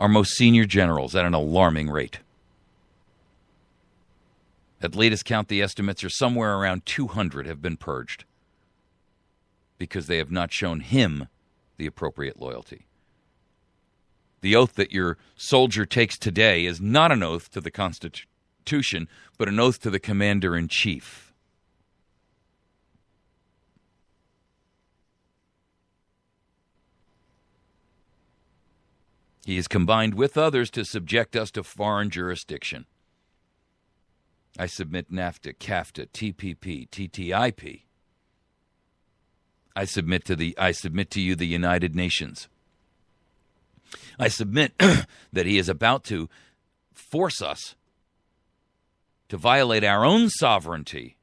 our most senior generals at an alarming rate. At latest count, the estimates are somewhere around 200 have been purged because they have not shown him the appropriate loyalty. The oath that your soldier takes today is not an oath to the Constitution, but an oath to the Commander-in-Chief. He is combined with others to subject us to foreign jurisdiction. I submit NAFTA, CAFTA, TPP, TTIP. I submit to you the United Nations. I submit that he is about to force us to violate our own sovereignty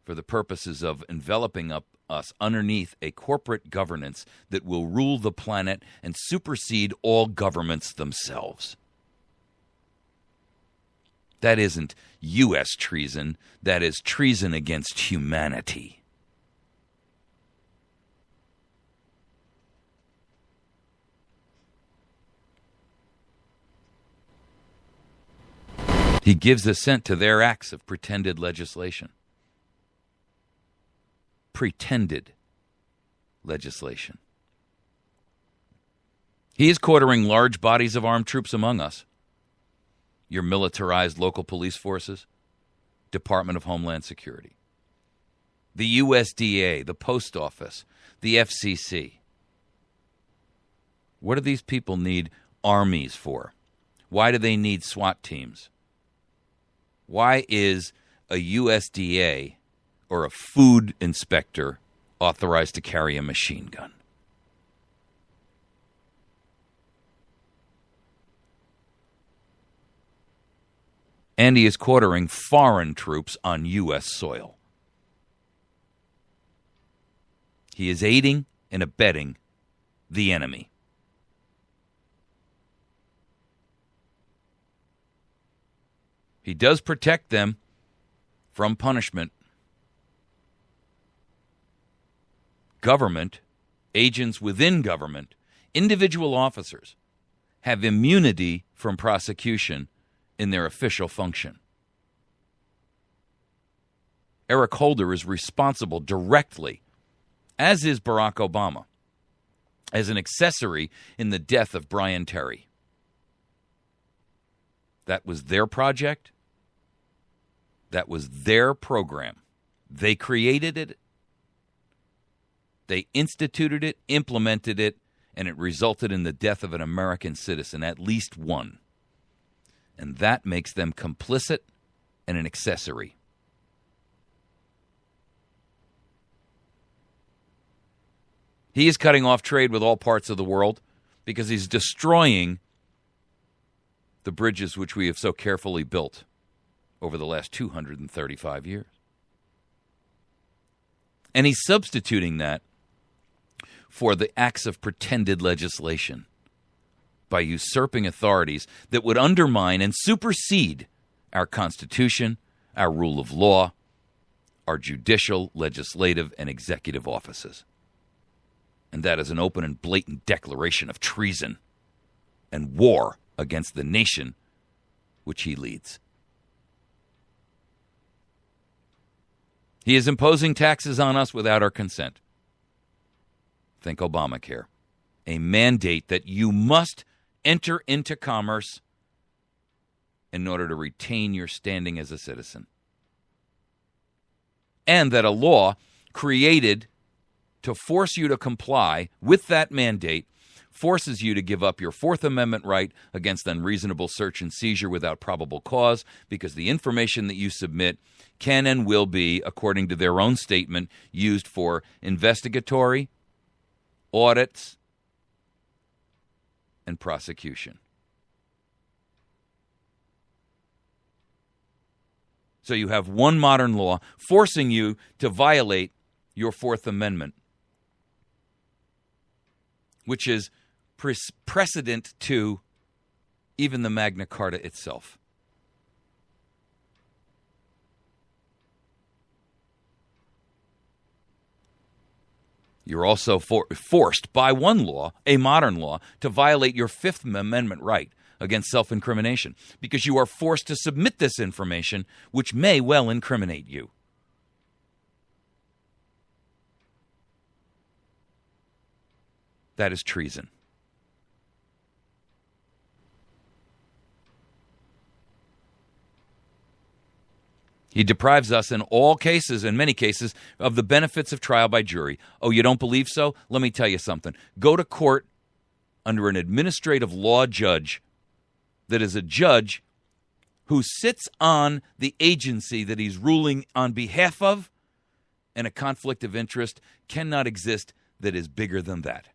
for the purposes of enveloping us underneath a corporate governance that will rule the planet and supersede all governments themselves. That isn't U.S. treason. That is treason against humanity. He gives assent to their acts of pretended legislation. Pretended legislation. He is quartering large bodies of armed troops among us. Your militarized local police forces, Department of Homeland Security, the USDA, the Post Office, the FCC. What do these people need armies for? Why do they need SWAT teams? Why is a USDA or a food inspector authorized to carry a machine gun? And he is quartering foreign troops on U.S. soil. He is aiding and abetting the enemy. He does protect them from punishment. Government, agents within government, individual officers have immunity from prosecution in their official function. Eric Holder is responsible directly, as is Barack Obama, as an accessory in the death of Brian Terry. That was their project. That was their program. They created it. They instituted it, implemented it, and it resulted in the death of an American citizen, at least one. And that makes them complicit and an accessory. He is cutting off trade with all parts of the world because he's destroying the bridges which we have so carefully built over the last 235 years. And he's substituting that for the acts of pretended legislation by usurping authorities that would undermine and supersede our Constitution, our rule of law, our judicial, legislative, and executive offices. And that is an open and blatant declaration of treason and war against the nation which he leads. He is imposing taxes on us without our consent. Think Obamacare. A mandate that you must enter into commerce in order to retain your standing as a citizen. And that a law created to force you to comply with that mandate forces you to give up your Fourth Amendment right against unreasonable search and seizure without probable cause, because the information that you submit can and will be, according to their own statement, used for investigatory, audits, and prosecution. So you have one modern law forcing you to violate your Fourth Amendment, which is precedent to even the Magna Carta itself. You're also forced by one law, a modern law, to violate your Fifth Amendment right against self-incrimination, because you are forced to submit this information, which may well incriminate you. That is treason. He deprives us in all cases, in many cases, of the benefits of trial by jury. Oh, you don't believe so? Let me tell you something. Go to court under an administrative law judge that is a judge who sits on the agency that he's ruling on behalf of, and a conflict of interest cannot exist that is bigger than that.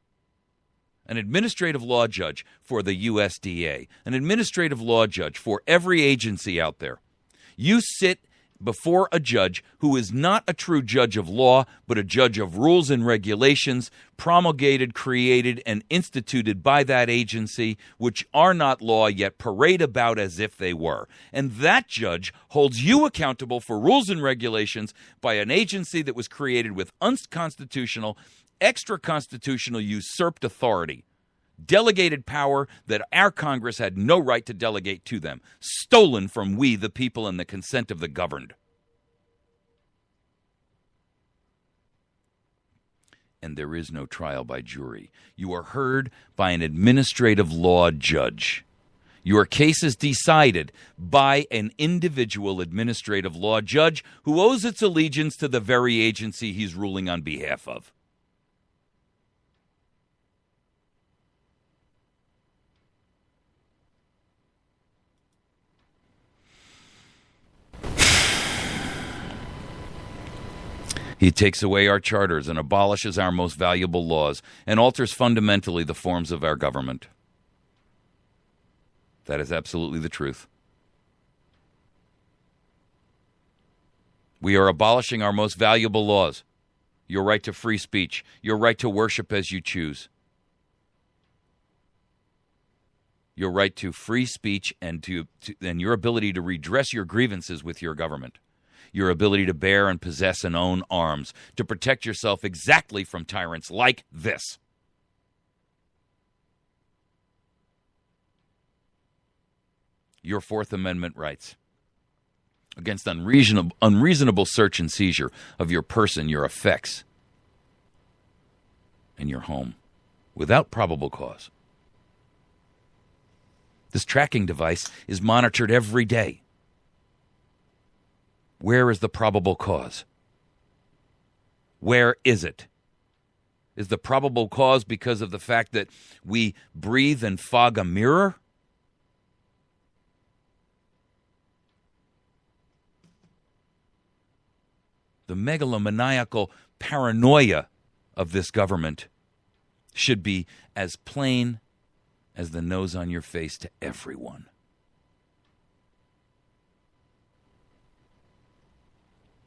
An administrative law judge for the USDA, an administrative law judge for every agency out there. You sit before a judge who is not a true judge of law, but a judge of rules and regulations promulgated, created, and instituted by that agency, which are not law yet parade about as if they were. And that judge holds you accountable for rules and regulations by an agency that was created with unconstitutional, extra-constitutional usurped authority. Delegated power that our Congress had no right to delegate to them, stolen from we, the people, and the consent of the governed. And there is no trial by jury. You are heard by an administrative law judge. Your case is decided by an individual administrative law judge who owes its allegiance to the very agency he's ruling on behalf of. He takes away our charters and abolishes our most valuable laws and alters fundamentally the forms of our government. That is absolutely the truth. We are abolishing our most valuable laws. Your right to free speech, your right to worship as you choose, your right to free speech and your ability to redress your grievances with your government. Your ability to bear and possess and own arms, to protect yourself exactly from tyrants like this. Your Fourth Amendment rights against unreasonable search and seizure of your person, your effects, and your home without probable cause. This tracking device is monitored every day. Where is the probable cause? Where is it? Is the probable cause because of the fact that we breathe and fog a mirror? The megalomaniacal paranoia of this government should be as plain as the nose on your face to everyone.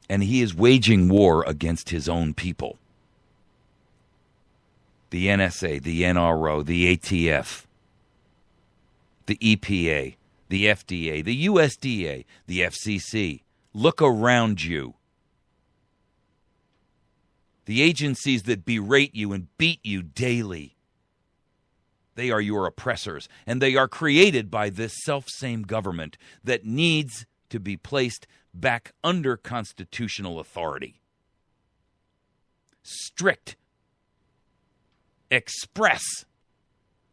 And he is waging war against his own people. The NSA, the NRO, the ATF, the EPA, the FDA, the USDA, the FCC. Look around you. The agencies that berate you and beat you daily. They are your oppressors, and they are created by this self-same government that needs to be placed back under constitutional authority. Strict, express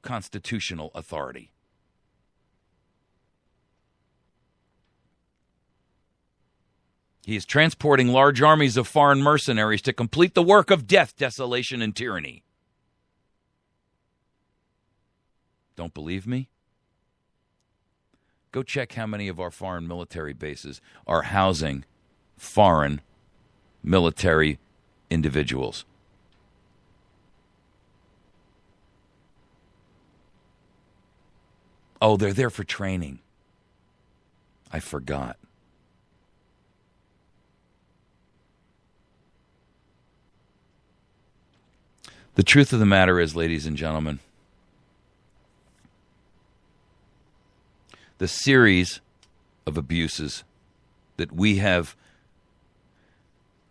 constitutional authority. He is transporting large armies of foreign mercenaries to complete the work of death, desolation, and tyranny. Don't believe me? Go check how many of our foreign military bases are housing foreign military individuals. Oh, they're there for training. I forgot. The truth of the matter is, ladies and gentlemen, the series of abuses that we have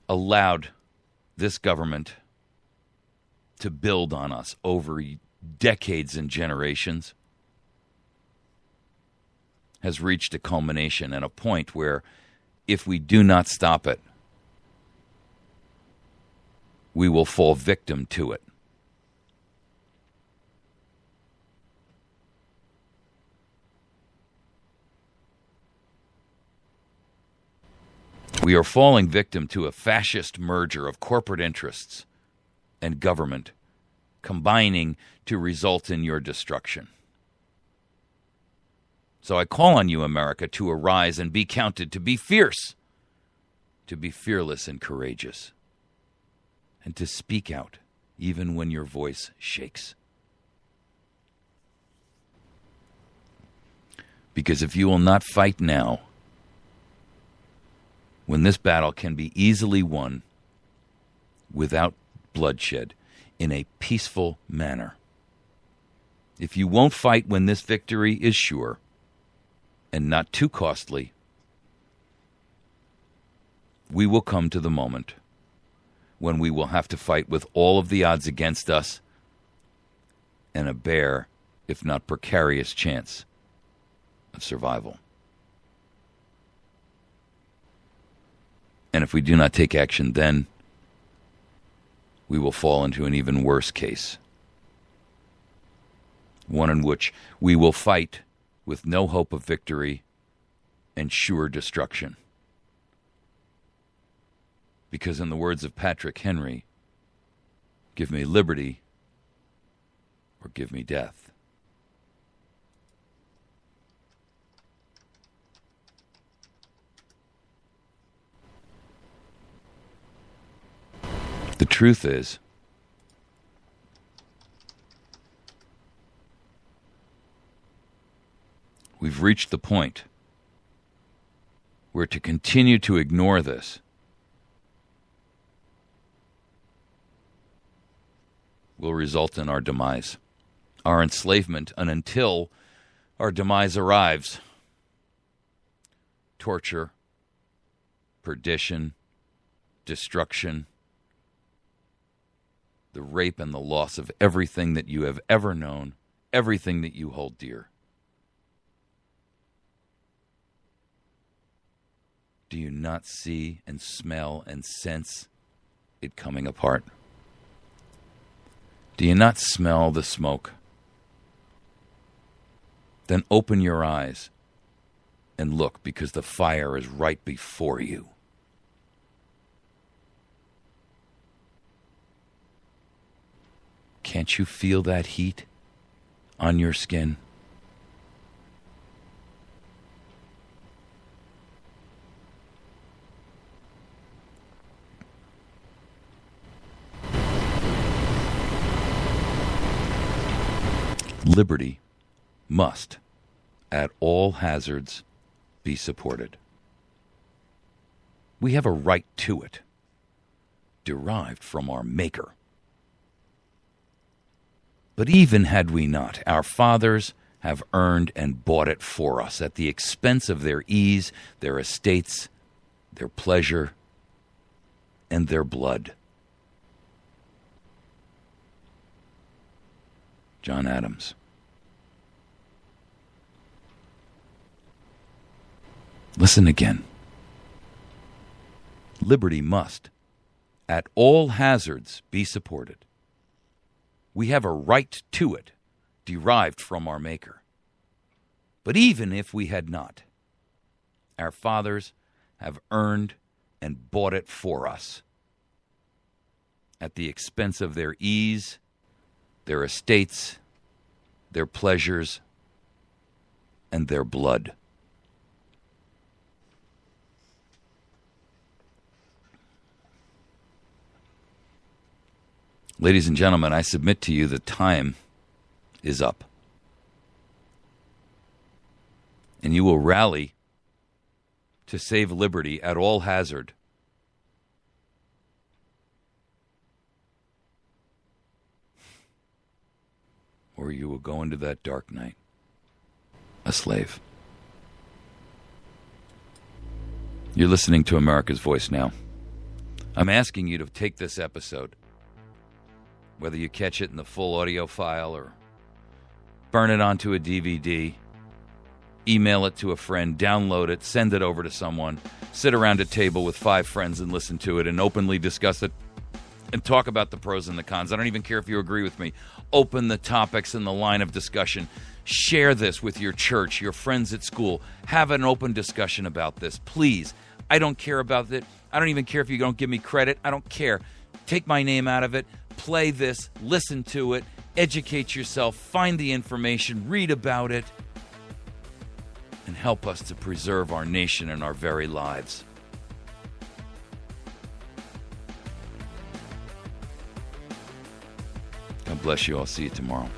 allowed this government to build on us over decades and generations has reached a culmination and a point where if we do not stop it, we will fall victim to it. We are falling victim to a fascist merger of corporate interests and government combining to result in your destruction. So I call on you, America, to arise and be counted, to be fierce, to be fearless and courageous, and to speak out even when your voice shakes. Because if you will not fight now, when this battle can be easily won without bloodshed in a peaceful manner, if you won't fight when this victory is sure and not too costly, we will come to the moment when we will have to fight with all of the odds against us and a bare, if not precarious, chance of survival. And if we do not take action then, we will fall into an even worse case. One in which we will fight with no hope of victory and sure destruction. Because in the words of Patrick Henry, give me liberty or give me death. The truth is, we've reached the point where to continue to ignore this will result in our demise, our enslavement, and until our demise arrives, torture, perdition, destruction, the rape and the loss of everything that you have ever known, everything that you hold dear. Do you not see and smell and sense it coming apart? Do you not smell the smoke? Then open your eyes and look, because the fire is right before you. Can't you feel that heat on your skin? Liberty must, at all hazards, be supported. We have a right to it, derived from our Maker. But even had we not, our fathers have earned and bought it for us at the expense of their ease, their estates, their pleasure, and their blood. John Adams. Listen again. Liberty must, at all hazards, be supported. We have a right to it, derived from our Maker. But even if we had not, our fathers have earned and bought it for us at the expense of their ease, their estates, their pleasures, and their blood. Ladies and gentlemen, I submit to you that time is up. And you will rally to save liberty at all hazard. Or you will go into that dark night a slave. You're listening to America's Voice Now. I'm asking you to take this episode, whether you catch it in the full audio file or burn it onto a DVD, email it to a friend, download it, send it over to someone, sit around a table with 5 friends and listen to it and openly discuss it and talk about the pros and the cons. I don't even care if you agree with me. Open the topics in the line of discussion. Share this with your church, your friends at school. Have an open discussion about this. Please. I don't care about it. I don't even care if you don't give me credit. I don't care. Take my name out of it. Play this. Listen to it. Educate yourself. Find the information. Read about it. And help us to preserve our nation and our very lives. God bless you. I'll see you tomorrow.